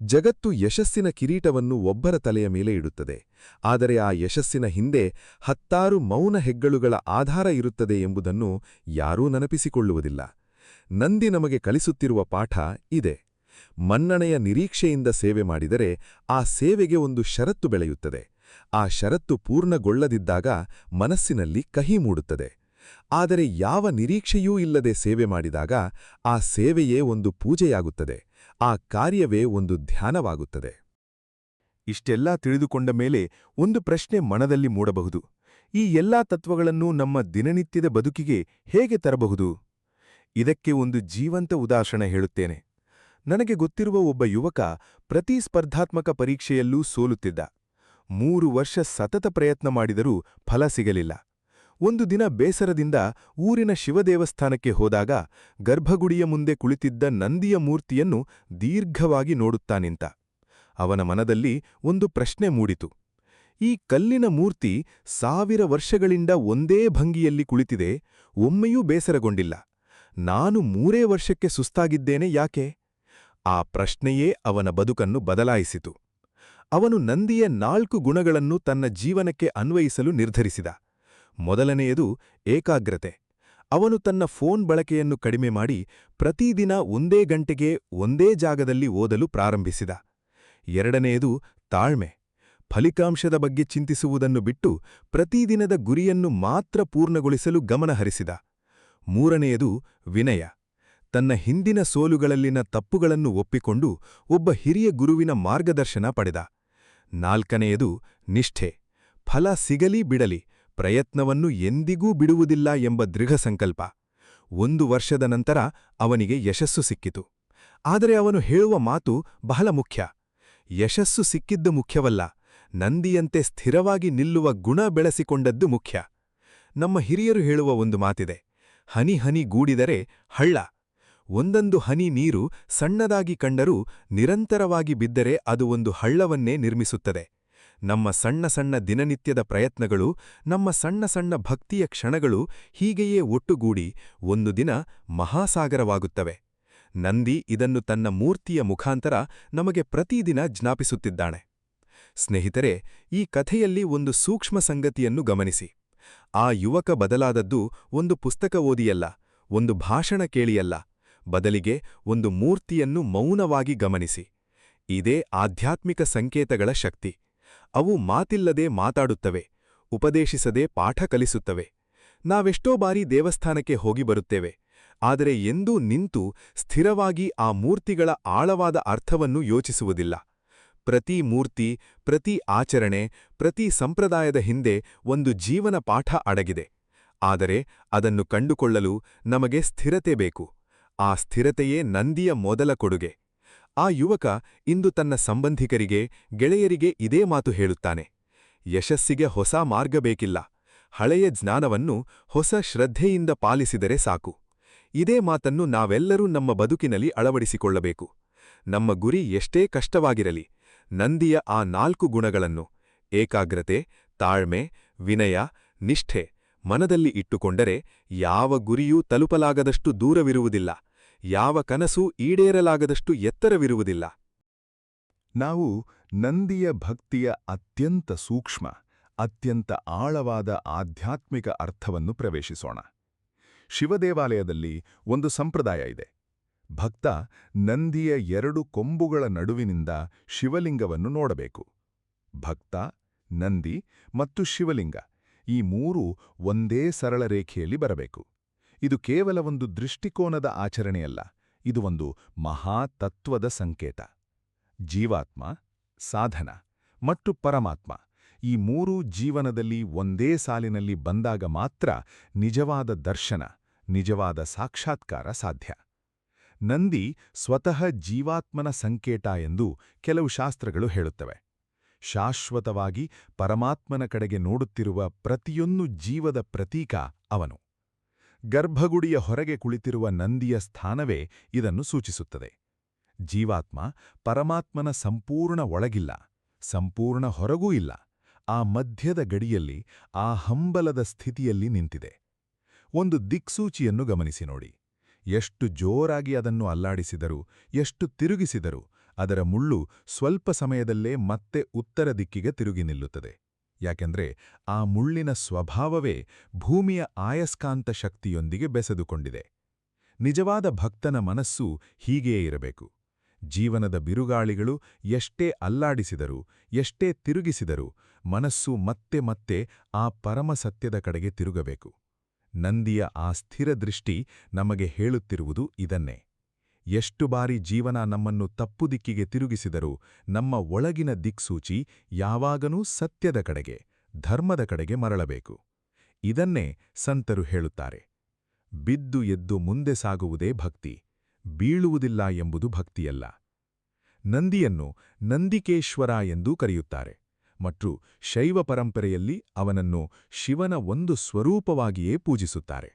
ಜಗತ್ತು ಯಶಸ್ಸಿನ ಕಿರೀಟವನ್ನು ಒಬ್ಬರ ತಲೆಯ ಮೇಲೆ ಇಡುತ್ತದೆ, ಆದರೆ ಆ ಯಶಸ್ಸಿನ ಹಿಂದೆ 10 ಮೌನ ಹೆಗ್ಗಳುಗಳ ಆಧಾರ ಇರುತ್ತದೆ ಎಂಬುದನ್ನು ಯಾರೂ ನೆನಪಿಸಿಕೊಳ್ಳುವುದಿಲ್ಲ. ನಂದಿ ನಮಗೆ ಕಲಿಸುತ್ತಿರುವ ಪಾಠ ಇದೆ. ಮನ್ನಣೆಯ ನಿರೀಕ್ಷೆಯಿಂದ ಸೇವೆ ಮಾಡಿದರೆ ಆ ಸೇವೆಗೆ ಒಂದು ಷರತ್ತು ಬೆಳೆಯುತ್ತದೆ. ಆ ಷರತ್ತು ಪೂರ್ಣಗೊಳ್ಳದಿದ್ದಾಗ ಮನಸ್ಸಿನಲ್ಲಿ ಕಹಿ ಮೂಡುತ್ತದೆ. ಆದರೆ ಯಾವ ನಿರೀಕ್ಷೆಯೂ ಇಲ್ಲದೆ ಸೇವೆ ಮಾಡಿದಾಗ ಆ ಸೇವೆಯೇ ಒಂದು ಪೂಜೆಯಾಗುತ್ತದೆ, ಆ ಕಾರ್ಯವೇ ಒಂದು ಧ್ಯಾನವಾಗುತ್ತದೆ.
ಇಷ್ಟೆಲ್ಲಾ ತಿಳಿದುಕೊಂಡ ಮೇಲೆ ಒಂದು ಪ್ರಶ್ನೆ ಮನದಲ್ಲಿ ಮೂಡಬಹುದು. ಈ ಎಲ್ಲಾ ತತ್ವಗಳನ್ನು ನಮ್ಮ ದಿನನಿತ್ಯದ ಬದುಕಿಗೆ ಹೇಗೆ ತರಬಹುದು? ಇದಕ್ಕೆ ಒಂದು ಜೀವಂತ ಉದಾಹರಣೆ ಹೇಳುತ್ತೇನೆ. ನನಗೆ ಗೊತ್ತಿರುವ ಒಬ್ಬ ಯುವಕ ಪ್ರತಿ ಸ್ಪರ್ಧಾತ್ಮಕ ಪರೀಕ್ಷೆಯಲ್ಲೂ ಸೋಲುತ್ತಿದ್ದ. 3 ವರ್ಷ ಸತತ ಪ್ರಯತ್ನ ಮಾಡಿದರೂ ಫಲ ಸಿಗಲಿಲ್ಲ. ಒಂದು ದಿನ ಬೇಸರದಿಂದ ಊರಿನ ಶಿವದೇವಸ್ಥಾನಕ್ಕೆ ಹೋದಾಗ ಗರ್ಭಗುಡಿಯ ಮುಂದೆ ಕುಳಿತಿದ್ದ ನಂದಿಯ ಮೂರ್ತಿಯನ್ನು ದೀರ್ಘವಾಗಿ ನೋಡುತ್ತಾ ನಿಂತ. ಅವನ ಮನದಲ್ಲಿ ಒಂದು ಪ್ರಶ್ನೆ ಮೂಡಿತು. ಈ ಕಲ್ಲಿನ ಮೂರ್ತಿ 1000 ವರ್ಷಗಳಿಂದ ಒಂದೇ ಭಂಗಿಯಲ್ಲಿ ಕುಳಿತಿದೆ, ಒಮ್ಮೆಯೂ ಬೇಸರಗೊಂಡಿಲ್ಲ. ನಾನು 3 ವರ್ಷಕ್ಕೆ ಸುಸ್ತಾಗಿದ್ದೇನೆ ಯಾಕೆ? ಆ ಪ್ರಶ್ನೆಯೇ ಅವನ ಬದುಕನ್ನು ಬದಲಾಯಿಸಿತು. ಅವನು ನಂದಿಯ 4 ಗುಣಗಳನ್ನು ತನ್ನ ಜೀವನಕ್ಕೆ ಅನ್ವಯಿಸಲು ನಿರ್ಧರಿಸಿದ. ಮೊದಲನೆಯದು ಏಕಾಗ್ರತೆ. ಅವನು ತನ್ನ ಫೋನ್ ಬಳಕೆಯನ್ನು ಕಡಿಮೆ ಮಾಡಿ ಪ್ರತಿದಿನ ಒಂದೇ ಗಂಟೆಗೆ ಒಂದೇ ಜಾಗದಲ್ಲಿ ಓದಲು ಪ್ರಾರಂಭಿಸಿದ. ಎರಡನೆಯದು ತಾಳ್ಮೆ. ಫಲಿತಾಂಶದ ಬಗ್ಗೆ ಚಿಂತಿಸುವುದನ್ನು ಬಿಟ್ಟು ಪ್ರತಿದಿನದ ಗುರಿಯನ್ನು ಮಾತ್ರ ಪೂರ್ಣಗೊಳಿಸಲು ಗಮನಹರಿಸಿದ. ಮೂರನೆಯದು ವಿನಯ. ತನ್ನ ಹಿಂದಿನ ಸೋಲುಗಳಲ್ಲಿನ ತಪ್ಪುಗಳನ್ನು ಒಪ್ಪಿಕೊಂಡು ಒಬ್ಬ ಹಿರಿಯ ಗುರುವಿನ ಮಾರ್ಗದರ್ಶನ ಪಡೆದ. ನಾಲ್ಕನೆಯದು ನಿಷ್ಠೆ. ಫಲ ಸಿಗಲಿ ಬಿಡಲಿ, ಪ್ರಯತ್ನವನ್ನು ಎಂದಿಗೂ ಬಿಡುವುದಿಲ್ಲ ಎಂಬ ದೃಢಸಂಕಲ್ಪ. 1 ವರ್ಷದ ನಂತರ ಅವನಿಗೆ ಯಶಸ್ಸು ಸಿಕ್ಕಿತು. ಆದರೆ ಅವನು ಹೇಳುವ ಮಾತು ಬಹಳ ಮುಖ್ಯ. ಯಶಸ್ಸು ಸಿಕ್ಕಿದ್ದು ಮುಖ್ಯವಲ್ಲ, ನಂದಿಯಂತೆ ಸ್ಥಿರವಾಗಿ ನಿಲ್ಲುವ ಗುಣ ಬೆಳೆಸಿಕೊಂಡದ್ದು ಮುಖ್ಯ. ನಮ್ಮ ಹಿರಿಯರು ಹೇಳುವ ಒಂದು ಮಾತಿದೆ, ಹನಿ ಹನಿ ಗೂಡಿದರೆ ಹಳ್ಳ. ಒಂದೊಂದು ಹನಿ ನೀರು ಸಣ್ಣದಾಗಿ ಕಂಡರೂ ನಿರಂತರವಾಗಿ ಬಿದ್ದರೆ ಅದು ಒಂದು ಹಳ್ಳವನ್ನೇ ನಿರ್ಮಿಸುತ್ತದೆ.
ನಮ್ಮ ಸಣ್ಣ ಸಣ್ಣ ದಿನನಿತ್ಯದ ಪ್ರಯತ್ನಗಳು, ನಮ್ಮ ಸಣ್ಣ ಸಣ್ಣ ಭಕ್ತಿಯ ಕ್ಷಣಗಳು ಹೀಗೆಯೇ ಒಟ್ಟುಗೂಡಿ ಒಂದು ದಿನ ಮಹಾಸಾಗರವಾಗುತ್ತವೆ. ನಂದಿ ಇದನ್ನು ತನ್ನ ಮೂರ್ತಿಯ ಮುಖಾಂತರ ನಮಗೆ ಪ್ರತಿದಿನ ಜ್ಞಾಪಿಸುತ್ತಿದ್ದಾನೆ. ಸ್ನೇಹಿತರೆ, ಈ ಕಥೆಯಲ್ಲಿ ಒಂದು ಸೂಕ್ಷ್ಮ ಸಂಗತಿಯನ್ನು ಗಮನಿಸಿ. ಆ ಯುವಕ ಬದಲಾದದ್ದು ಒಂದು ಪುಸ್ತಕ ಓದಿಯಲ್ಲ, ಒಂದು ಭಾಷಣ ಕೇಳಿಯಲ್ಲ, ಬದಲಿಗೆ ಒಂದು ಮೂರ್ತಿಯನ್ನು ಮೌನವಾಗಿ ಗಮನಿಸಿ. ಇದೇ ಆಧ್ಯಾತ್ಮಿಕ ಸಂಕೇತಗಳ ಶಕ್ತಿ. ಅವು ಮಾತಿಲ್ಲದೆ ಮಾತಾಡುತ್ತವೆ, ಉಪದೇಶಿಸದೆ ಪಾಠ ಕಲಿಸುತ್ತವೆ. ನಾವೆಷ್ಟೋ ಬಾರಿ ದೇವಸ್ಥಾನಕ್ಕೆ ಹೋಗಿ ಬರುತ್ತೇವೆ, ಆದರೆ ಎಂದೂ ನಿಂತು ಸ್ಥಿರವಾಗಿ ಆ ಮೂರ್ತಿಗಳ ಆಳವಾದ ಅರ್ಥವನ್ನು ಯೋಚಿಸುವುದಿಲ್ಲ. ಪ್ರತಿ ಮೂರ್ತಿ, ಪ್ರತಿ ಆಚರಣೆ, ಪ್ರತಿ ಸಂಪ್ರದಾಯದ ಹಿಂದೆ ಒಂದು ಜೀವನ ಪಾಠ ಅಡಗಿದೆ. ಆದರೆ ಅದನ್ನು ಕಂಡುಕೊಳ್ಳಲು ನಮಗೆ ಸ್ಥಿರತೆ ಬೇಕು. ಆ ಸ್ಥಿರತೆಯೇ ನಂದಿಯ ಮೊದಲ ಕೊಡುಗೆ. ಆ ಯುವಕ ಇಂದು ತನ್ನ ಸಂಬಂಧಿಕರಿಗೆ, ಗೆಳೆಯರಿಗೆ ಇದೇ ಮಾತು ಹೇಳುತ್ತಾನೆ. ಯಶಸ್ಸಿಗೆ ಹೊಸ ಮಾರ್ಗ ಬೇಕಿಲ್ಲ, ಹಳೆಯ ಜ್ಞಾನವನ್ನು ಹೊಸ ಶ್ರದ್ಧೆಯಿಂದ ಪಾಲಿಸಿದರೆ ಸಾಕು. ಇದೇ ಮಾತನ್ನು ನಾವೆಲ್ಲರೂ ನಮ್ಮ ಬದುಕಿನಲ್ಲಿ ಅಳವಡಿಸಿಕೊಳ್ಳಬೇಕು. ನಮ್ಮ ಗುರಿ ಎಷ್ಟೇ ಕಷ್ಟವಾಗಿರಲಿ, ನಂದಿಯ ಆ 4 ಗುಣಗಳನ್ನು ಏಕಾಗ್ರತೆ, ತಾಳ್ಮೆ, ವಿನಯ, ನಿಷ್ಠೆ ಮನದಲ್ಲಿ ಇಟ್ಟುಕೊಂಡರೆ ಯಾವ ಗುರಿಯೂ ತಲುಪಲಾಗದಷ್ಟು ದೂರವಿರುವುದಿಲ್ಲ, ಯಾವ ಕನಸೂ ಈಡೇರಲಾಗದಷ್ಟು ಎತ್ತರವಿರುವುದಿಲ್ಲ.
ನಾವು ನಂದಿಯ ಭಕ್ತಿಯ ಅತ್ಯಂತ ಸೂಕ್ಷ್ಮ, ಅತ್ಯಂತ ಆಳವಾದ ಆಧ್ಯಾತ್ಮಿಕ ಅರ್ಥವನ್ನು ಪ್ರವೇಶಿಸೋಣ. ಶಿವದೇವಾಲಯದಲ್ಲಿ ಒಂದು ಸಂಪ್ರದಾಯ ಇದೆ. ಭಕ್ತ ನಂದಿಯ 2 ಕೊಂಬುಗಳ ನಡುವಿನಿಂದ ಶಿವಲಿಂಗವನ್ನು ನೋಡಬೇಕು. ಭಕ್ತ, ನಂದಿ ಮತ್ತು ಶಿವಲಿಂಗ ಈ 3 ಒಂದೇ ಸರಳ ರೇಖೆಯಲ್ಲಿ ಬರಬೇಕು. ಇದು ಕೇವಲ ಒಂದು ದೃಷ್ಟಿಕೋನದ ಆಚರಣೆಯಲ್ಲ, ಇದು ಒಂದು ಮಹಾತತ್ವದ ಸಂಕೇತ. ಜೀವಾತ್ಮ, ಸಾಧನ ಮತ್ತು ಪರಮಾತ್ಮ ಈ 3 ಜೀವನದಲ್ಲಿ ಒಂದೇ ಸಾಲಿನಲ್ಲಿ ಬಂದಾಗ ಮಾತ್ರ ನಿಜವಾದ ದರ್ಶನ, ನಿಜವಾದ ಸಾಕ್ಷಾತ್ಕಾರ ಸಾಧ್ಯ. ನಂದಿ ಸ್ವತಃ ಜೀವಾತ್ಮನ ಸಂಕೇತ ಎಂದು ಕೆಲವು ಶಾಸ್ತ್ರಗಳು ಹೇಳುತ್ತವೆ. ಶಾಶ್ವತವಾಗಿ ಪರಮಾತ್ಮನ ಕಡೆಗೆ ನೋಡುತ್ತಿರುವ ಪ್ರತಿಯೊಂದು ಜೀವದ ಪ್ರತೀಕ ಅವನು. ಗರ್ಭಗುಡಿಯ ಹೊರಗೆ ಕುಳಿತಿರುವ ನಂದಿಯ ಸ್ಥಾನವೇ ಇದನ್ನು ಸೂಚಿಸುತ್ತದೆ. ಜೀವಾತ್ಮ ಪರಮಾತ್ಮನ ಸಂಪೂರ್ಣ ಒಳಗಿಲ್ಲ, ಸಂಪೂರ್ಣ ಹೊರಗೂ ಇಲ್ಲ. ಆ ಮಧ್ಯದ ಗಡಿಯಲ್ಲಿ, ಆ ಹಂಬಲದ ಸ್ಥಿತಿಯಲ್ಲಿ ನಿಂತಿದೆ. ಒಂದು ದಿಕ್ಸೂಚಿಯನ್ನು ಗಮನಿಸಿ ನೋಡಿ. ಎಷ್ಟು ಜೋರಾಗಿ ಅದನ್ನು ಅಲ್ಲಾಡಿಸಿದರೂ, ಎಷ್ಟು ತಿರುಗಿಸಿದರೂ ಅದರ ಮುಳ್ಳು ಸ್ವಲ್ಪ ಸಮಯದಲ್ಲೇ ಮತ್ತೆ ಉತ್ತರ ದಿಕ್ಕಿಗೆ ತಿರುಗಿ ನಿಲ್ಲುತ್ತದೆ. ಯಾಕೆಂದ್ರೆ ಆ ಮುಳ್ಳಿನ ಸ್ವಭಾವವೇ ಭೂಮಿಯ ಆಯಸ್ಕಾಂತ ಶಕ್ತಿಯೊಂದಿಗೆ ಬೆಸೆದುಕೊಂಡಿದೆ. ನಿಜವಾದ ಭಕ್ತನ ಮನಸ್ಸು ಹೀಗೆಯೇ ಇರಬೇಕು. ಜೀವನದ ಬಿರುಗಾಳಿಗಳು ಎಷ್ಟೇ ಅಲ್ಲಾಡಿಸಿದರೂ, ಎಷ್ಟೇ ತಿರುಗಿಸಿದರೂ ಮನಸ್ಸು ಮತ್ತೆ ಮತ್ತೆ ಆ ಪರಮಸತ್ಯದ ಕಡೆಗೆ ತಿರುಗಬೇಕು. ನಂದಿಯ ಆ ಸ್ಥಿರ ದೃಷ್ಟಿ ನಮಗೆ ಹೇಳುತ್ತಿರುವುದು ಇದನ್ನೇ. ಎಷ್ಟು ಬಾರಿ ಜೀವನ ನಮ್ಮನ್ನು ತಪ್ಪು ದಿಕ್ಕಿಗೆ ತಿರುಗಿಸಿದರೂ ನಮ್ಮ ಒಳಗಿನ ದಿಕ್ಸೂಚಿ ಯಾವಾಗನೂ ಸತ್ಯದ ಕಡೆಗೆ, ಧರ್ಮದ ಕಡೆಗೆ ಮರಳಬೇಕು. ಇದನ್ನೇ ಸಂತರು ಹೇಳುತ್ತಾರೆ. ಬಿದ್ದು ಎದ್ದು ಮುಂದೆ ಸಾಗುವುದೇ ಭಕ್ತಿ, ಬೀಳುವುದಿಲ್ಲ ಎಂಬುದು ಭಕ್ತಿಯಲ್ಲ. ನಂದಿಯನ್ನು ನಂದಿಕೇಶ್ವರ ಎಂದೂ ಕರೆಯುತ್ತಾರೆ ಮತ್ತು ಶೈವ ಪರಂಪರೆಯಲ್ಲಿ ಅವನನ್ನು ಶಿವನ ಒಂದು ಸ್ವರೂಪವಾಗಿಯೇ ಪೂಜಿಸುತ್ತಾರೆ.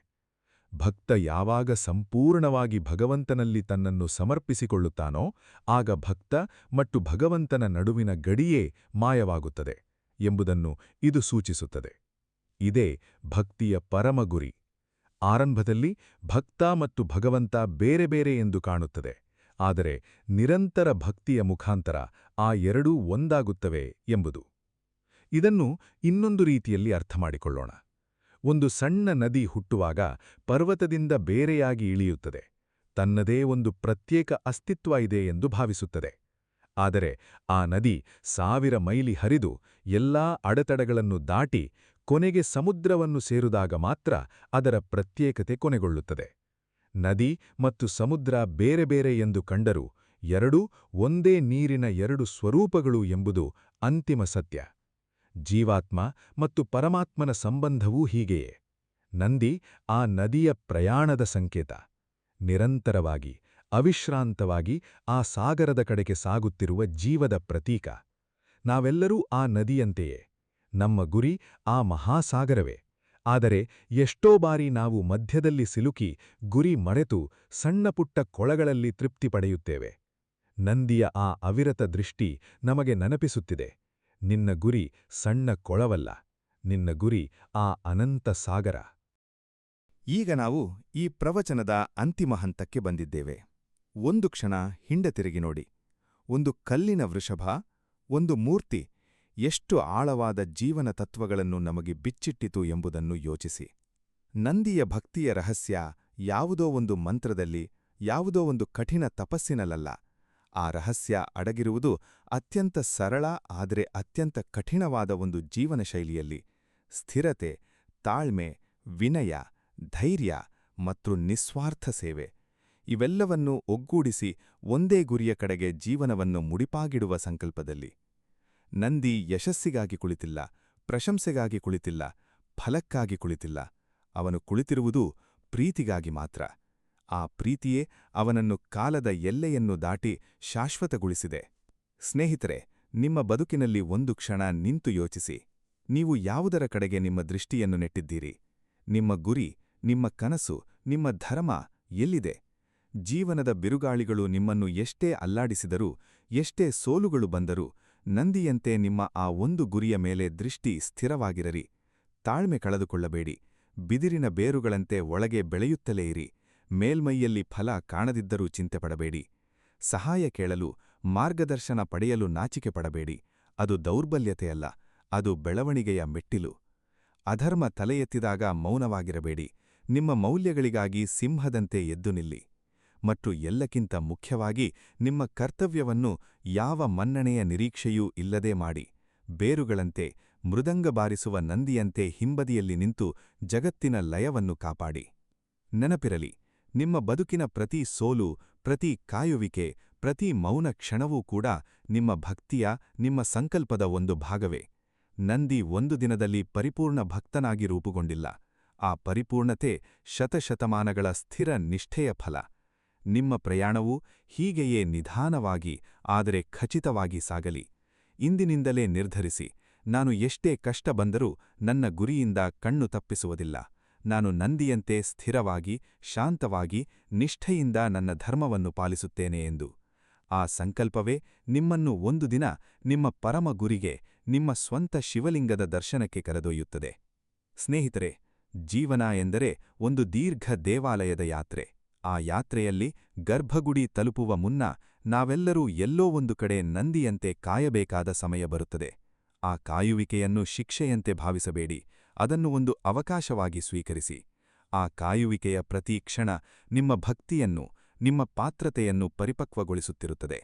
ಭಕ್ತ ಯಾವಾಗ ಸಂಪೂರ್ಣವಾಗಿ ಭಗವಂತನಲ್ಲಿ ತನ್ನನ್ನು ಸಮರ್ಪಿಸಿಕೊಳ್ಳುತ್ತಾನೋ ಆಗ ಭಕ್ತ ಮತ್ತು ಭಗವಂತನ ನಡುವಿನ ಗಡಿಯೇ ಮಾಯವಾಗುತ್ತದೆ ಎಂಬುದನ್ನು ಇದು ಸೂಚಿಸುತ್ತದೆ. ಇದೇ ಭಕ್ತಿಯ ಪರಮ ಗುರಿ. ಆರಂಭದಲ್ಲಿ ಭಕ್ತ ಮತ್ತು ಭಗವಂತ ಬೇರೆ ಬೇರೆ ಎಂದು ಕಾಣುತ್ತದೆ, ಆದರೆ ನಿರಂತರ ಭಕ್ತಿಯ ಮುಖಾಂತರ ಆ ಎರಡೂ ಒಂದಾಗುತ್ತವೆ ಎಂಬುದು. ಇದನ್ನು ಇನ್ನೊಂದು ರೀತಿಯಲ್ಲಿ ಅರ್ಥಮಾಡಿಕೊಳ್ಳೋಣ. ಒಂದು ಸಣ್ಣ ನದಿ ಹುಟ್ಟುವಾಗ ಪರ್ವತದಿಂದ ಬೇರೆಯಾಗಿ ಇಳಿಯುತ್ತದೆ. ತನ್ನದೇ ಒಂದು ಪ್ರತ್ಯೇಕ ಅಸ್ತಿತ್ವ ಇದೆ ಎಂದು ಭಾವಿಸುತ್ತದೆ. ಆದರೆ ಆ ನದಿ 1000 ಮೈಲಿ ಹರಿದು ಎಲ್ಲಾ ಅಡೆತಡೆಗಳನ್ನು ದಾಟಿ ಕೊನೆಗೆ ಸಮುದ್ರವನ್ನು ಸೇರಿದಾಗ ಮಾತ್ರ ಅದರ ಪ್ರತ್ಯೇಕತೆ ಕೊನೆಗೊಳ್ಳುತ್ತದೆ. ನದಿ ಮತ್ತು ಸಮುದ್ರ ಬೇರೆ ಬೇರೆ ಎಂದು ಕಂಡರೂ ಎರಡೂ ಒಂದೇ ನೀರಿನ 2 ಸ್ವರೂಪಗಳು ಎಂಬುದು ಅಂತಿಮ ಸತ್ಯ. ಜೀವಾತ್ಮ ಮತ್ತು ಪರಮಾತ್ಮನ ಸಂಬಂಧವೂ ಹೀಗೆಯೇ. ನಂದಿ ಆ ನದಿಯ ಪ್ರಯಾಣದ ಸಂಕೇತ. ನಿರಂತರವಾಗಿ, ಅವಿಶ್ರಾಂತವಾಗಿ ಆ ಸಾಗರದ ಕಡೆಗೆ ಸಾಗುತ್ತಿರುವ ಜೀವದ ಪ್ರತೀಕ. ನಾವೆಲ್ಲರೂ ಆ ನದಿಯಂತೆಯೇ. ನಮ್ಮ ಗುರಿ ಆ ಮಹಾಸಾಗರವೇ. ಆದರೆ ಎಷ್ಟೋ ಬಾರಿ ನಾವು ಮಧ್ಯದಲ್ಲಿ ಸಿಲುಕಿ ಗುರಿ ಮರೆತು ಸಣ್ಣಪುಟ್ಟ ಕೊಳಗಳಲ್ಲಿ ತೃಪ್ತಿ ಪಡೆಯುತ್ತೇವೆ. ನಂದಿಯ ಆ ಅವಿರತ ದೃಷ್ಟಿ ನಮಗೆ ನೆನಪಿಸುತ್ತಿದೆ, ನಿನ್ನ ಗುರಿ ಸಣ್ಣ ಕೊಳವಲ್ಲ, ನಿನ್ನ ಗುರಿ ಆ ಅನಂತ ಸಾಗರ.
ಈಗ ನಾವು ಈ ಪ್ರವಚನದ ಅಂತಿಮ ಹಂತಕ್ಕೆ ಬಂದಿದ್ದೇವೆ. ಒಂದು ಕ್ಷಣ ಹಿಂದೆ ತಿರುಗಿ ನೋಡಿ. ಒಂದು ಕಲ್ಲಿನ ವೃಷಭ, ಒಂದು ಮೂರ್ತಿ ಎಷ್ಟು ಆಳವಾದ ಜೀವನ ತತ್ವಗಳನ್ನು ನಮಗೆ ಬಿಚ್ಚಿಟ್ಟಿತು ಎಂಬುದನ್ನು ಯೋಚಿಸಿ. ನಂದಿಯ ಭಕ್ತಿಯ ರಹಸ್ಯ ಯಾವುದೋ ಒಂದು ಮಂತ್ರದಲ್ಲಿ, ಯಾವುದೋ ಒಂದು ಕಠಿಣ ತಪಸ್ಸಿನಲ್ಲ. ಆ ರಹಸ್ಯ ಅಡಗಿರುವುದು ಅತ್ಯಂತ ಸರಳ ಆದರೆ ಅತ್ಯಂತ ಕಠಿಣವಾದ ಒಂದು ಜೀವನ ಶೈಲಿಯಲ್ಲಿ. ಸ್ಥಿರತೆ, ತಾಳ್ಮೆ, ವಿನಯ, ಧೈರ್ಯ ಮತ್ತು ನಿಸ್ವಾರ್ಥ ಸೇವೆ ಇವೆಲ್ಲವನ್ನೂ ಒಗ್ಗೂಡಿಸಿ ಒಂದೇ ಗುರಿಯ ಕಡೆಗೆ ಜೀವನವನ್ನು ಮುಡಿಪಾಗಿಡುವ ಸಂಕಲ್ಪದಲ್ಲಿ. ನಂದಿ ಯಶಸ್ಸಿಗಾಗಿ ಕುಳಿತಿಲ್ಲ, ಪ್ರಶಂಸೆಗಾಗಿ ಕುಳಿತಿಲ್ಲ, ಫಲಕ್ಕಾಗಿ ಕುಳಿತಿಲ್ಲ. ಅವನು ಕುಳಿತಿರುವುದು ಪ್ರೀತಿಗಾಗಿ ಮಾತ್ರ. ಆ ಪ್ರೀತಿಯೇ ಅವನನ್ನು ಕಾಲದ ಎಲ್ಲೆಯನ್ನು ದಾಟಿ ಶಾಶ್ವತಗೊಳಿಸಿದೆ. ಸ್ನೇಹಿತರೆ, ನಿಮ್ಮ ಬದುಕಿನಲ್ಲಿ ಒಂದು ಕ್ಷಣ ನಿಂತು ಯೋಚಿಸಿ. ನೀವು ಯಾವುದರ ಕಡೆಗೆ ನಿಮ್ಮ ದೃಷ್ಟಿಯನ್ನು ನೆಟ್ಟಿದ್ದೀರಿ? ನಿಮ್ಮ ಗುರಿ, ನಿಮ್ಮ ಕನಸು, ನಿಮ್ಮ ಧರ್ಮ ಎಲ್ಲಿದೆ? ಜೀವನದ ಬಿರುಗಾಳಿಗಳು ನಿಮ್ಮನ್ನು ಎಷ್ಟೇ ಅಲ್ಲಾಡಿಸಿದರೂ, ಎಷ್ಟೇ ಸೋಲುಗಳು ಬಂದರೂ, ನಂದಿಯಂತೆ ನಿಮ್ಮ ಆ ಒಂದು ಗುರಿಯ ಮೇಲೆ ದೃಷ್ಟಿ ಸ್ಥಿರವಾಗಿರರಿ. ತಾಳ್ಮೆ ಕಳೆದುಕೊಳ್ಳಬೇಡಿ. ಬಿದಿರಿನ ಬೇರುಗಳಂತೆ ಒಳಗೆ ಬೆಳೆಯುತ್ತಲೇ ಇರಿ. ಮೇಲ್ಮೈಯಲ್ಲಿ ಫಲ ಕಾಣದಿದ್ದರೂ ಚಿಂತೆಪಡಬೇಡಿ. ಸಹಾಯ ಕೇಳಲು, ಮಾರ್ಗದರ್ಶನ ಪಡೆಯಲು ನಾಚಿಕೆ ಪಡಬೇಡಿ. ಅದು ದೌರ್ಬಲ್ಯತೆಯಲ್ಲ, ಅದು ಬೆಳವಣಿಗೆಯ ಮೆಟ್ಟಿಲು. ಅಧರ್ಮ ತಲೆ ಎತ್ತಿದಾಗ ಮೌನವಾಗಿರಬೇಡಿ. ನಿಮ್ಮ ಮೌಲ್ಯಗಳಿಗಾಗಿ ಸಿಂಹದಂತೆ ಎದ್ದು ನಿಲ್ಲಿ. ಮತ್ತು ಎಲ್ಲಕ್ಕಿಂತ ಮುಖ್ಯವಾಗಿ ನಿಮ್ಮ ಕರ್ತವ್ಯವನ್ನು ಯಾವ ಮನ್ನಣೆಯ ನಿರೀಕ್ಷೆಯೂ ಇಲ್ಲದೆ ಮಾಡಿ. ಬೇರುಗಳಂತೆ, ಮೃದಂಗ ಬಾರಿಸುವ ನಂದಿಯಂತೆ ಹಿಂಬದಿಯಲ್ಲಿ ನಿಂತು ಜಗತ್ತಿನ ಲಯವನ್ನು ಕಾಪಾಡಿ. ನೆನಪಿರಲಿ, ನಿಮ್ಮ ಬದುಕಿನ ಪ್ರತಿ ಸೋಲು, ಪ್ರತಿ ಕಾಯುವಿಕೆ, ಪ್ರತಿ ಮೌನ ಕ್ಷಣವೂ ಕೂಡ ನಿಮ್ಮ ಭಕ್ತಿಯ, ನಿಮ್ಮ ಸಂಕಲ್ಪದ ಒಂದು ಭಾಗವೇ. ನಂದಿ ಒಂದು ದಿನದಲ್ಲಿ ಪರಿಪೂರ್ಣ ಭಕ್ತನಾಗಿ ರೂಪುಗೊಂಡಿಲ್ಲ. ಆ ಪರಿಪೂರ್ಣತೆ ಶತಶತಮಾನಗಳ ಸ್ಥಿರ ನಿಷ್ಠೆಯ ಫಲ. ನಿಮ್ಮ ಪ್ರಯಾಣವೂ ಹೀಗೆಯೇ ನಿಧಾನವಾಗಿ ಆದರೆ ಖಚಿತವಾಗಿ ಸಾಗಲಿ. ಇಂದಿನಿಂದಲೇ ನಿರ್ಧರಿಸಿ, ನಾನು ಎಷ್ಟೇ ಕಷ್ಟ ಬಂದರೂ ನನ್ನ ಗುರಿಯಿಂದ ಕಣ್ಣು ತಪ್ಪಿಸುವುದಿಲ್ಲ. ನಾನು ನಂದಿಯಂತೆ ಸ್ಥಿರವಾಗಿ, ಶಾಂತವಾಗಿ, ನಿಷ್ಠೆಯಿಂದ ನನ್ನ ಧರ್ಮವನ್ನು ಪಾಲಿಸುತ್ತೇನೆ ಎಂದು. ಆ ಸಂಕಲ್ಪವೇ ನಿಮ್ಮನ್ನು ಒಂದು ದಿನ ನಿಮ್ಮ ಪರಮ ಗುರಿಗೆ, ನಿಮ್ಮ ಸ್ವಂತ ಶಿವಲಿಂಗದ ದರ್ಶನಕ್ಕೆ ಕರೆದೊಯ್ಯುತ್ತದೆ. ಸ್ನೇಹಿತರೆ, ಜೀವನ ಎಂದರೆ ಒಂದು ದೀರ್ಘ ದೇವಾಲಯದ ಯಾತ್ರೆ. ಆ ಯಾತ್ರೆಯಲ್ಲಿ ಗರ್ಭಗುಡಿ ತಲುಪುವ ಮುನ್ನ ನಾವೆಲ್ಲರೂ ಎಲ್ಲೋ ಒಂದು ಕಡೆ ನಂದಿಯಂತೆ ಕಾಯಬೇಕಾದ ಸಮಯ ಬರುತ್ತದೆ. ಆ ಕಾಯುವಿಕೆಯನ್ನು ಶಿಕ್ಷೆಯಂತೆ ಭಾವಿಸಬೇಡಿ, ಅದನ್ನು ಒಂದು ಅವಕಾಶವಾಗಿ ಸ್ವೀಕರಿಸಿ. ಆ ಕಾಯುವಿಕೆಯ ಪ್ರತಿ ಕ್ಷಣ ನಿಮ್ಮ ಭಕ್ತಿಯನ್ನು, ನಿಮ್ಮ ಪಾತ್ರತೆಯನ್ನು ಪರಿಪಕ್ವಗೊಳಿಸುತ್ತಿರುತ್ತದೆ.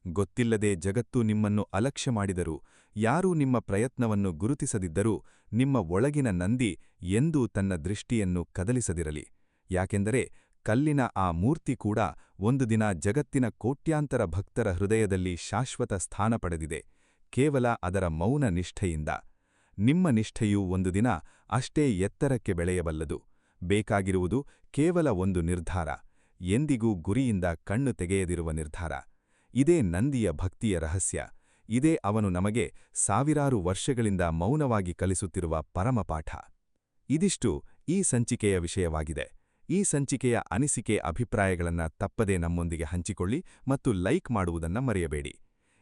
ಗೊತ್ತಿಲ್ಲದೆ ಜಗತ್ತು ನಿಮ್ಮನ್ನು ಅಲಕ್ಷ್ಯ ಮಾಡಿದರೂ, ಯಾರೂ ನಿಮ್ಮ ಪ್ರಯತ್ನವನ್ನು ಗುರುತಿಸದಿದ್ದರೂ, ನಿಮ್ಮ ಒಳಗಿನ ನಂದಿ ಎಂದೂ ತನ್ನ ದೃಷ್ಟಿಯನ್ನು ಕದಲಿಸದಿರಲಿ. ಯಾಕೆಂದರೆ ಕಲ್ಲಿನ ಆ ಮೂರ್ತಿ ಕೂಡ ಒಂದು ದಿನ ಜಗತ್ತಿನ ಕೋಟ್ಯಾಂತರ ಭಕ್ತರ ಹೃದಯದಲ್ಲಿ ಶಾಶ್ವತ ಸ್ಥಾನ ಪಡೆದಿದೆ, ಕೇವಲ ಅದರ ಮೌನ ನಿಷ್ಠೆಯಿಂದ. ನಿಮ್ಮ ನಿಷ್ಠೆಯೂ ಒಂದು ದಿನ ಅಷ್ಟೇ ಎತ್ತರಕ್ಕೆ ಬೆಳೆಯಬಲ್ಲದು. ಬೇಕಾಗಿರುವುದು ಕೇವಲ ಒಂದು ನಿರ್ಧಾರ, ಎಂದಿಗೂ ಗುರಿಯಿಂದ ಕಣ್ಣು ತೆಗೆಯದಿರುವ ನಿರ್ಧಾರ. ಇದೇ ನಂದಿಯ ಭಕ್ತಿಯ ರಹಸ್ಯ. ಇದೇ ಅವನು ನಮಗೆ ಸಾವಿರಾರು ವರ್ಷಗಳಿಂದ ಮೌನವಾಗಿ ಕಲಿಸುತ್ತಿರುವ ಪರಮಪಾಠ. ಇದಿಷ್ಟು ಈ ಸಂಚಿಕೆಯ ವಿಷಯವಾಗಿದೆ. ಈ ಸಂಚಿಕೆಯ ಅನಿಸಿಕೆ, ಅಭಿಪ್ರಾಯಗಳನ್ನು ತಪ್ಪದೇ ನಮ್ಮೊಂದಿಗೆ ಹಂಚಿಕೊಳ್ಳಿ ಮತ್ತು ಲೈಕ್ ಮಾಡುವುದನ್ನು ಮರೆಯಬೇಡಿ.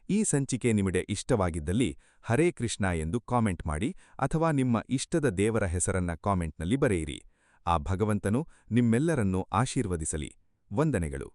ಈ ಸಂಚಿಕೆ ನಿಮಗೆ ಇಷ್ಟವಾಗಿದ್ದಲ್ಲಿ ಹರೇ ಕೃಷ್ಣ ಎಂದು ಕಾಮೆಂಟ್ ಮಾಡಿ ಅಥವಾ ನಿಮ್ಮ ಇಷ್ಟದ ದೇವರ ಹೆಸರನ್ನ ಕಾಮೆಂಟ್ನಲ್ಲಿ ಬರೆಯಿರಿ. ಆ ಭಗವಂತನು ನಿಮ್ಮೆಲ್ಲರನ್ನೂ ಆಶೀರ್ವದಿಸಲಿ. ವಂದನೆಗಳು.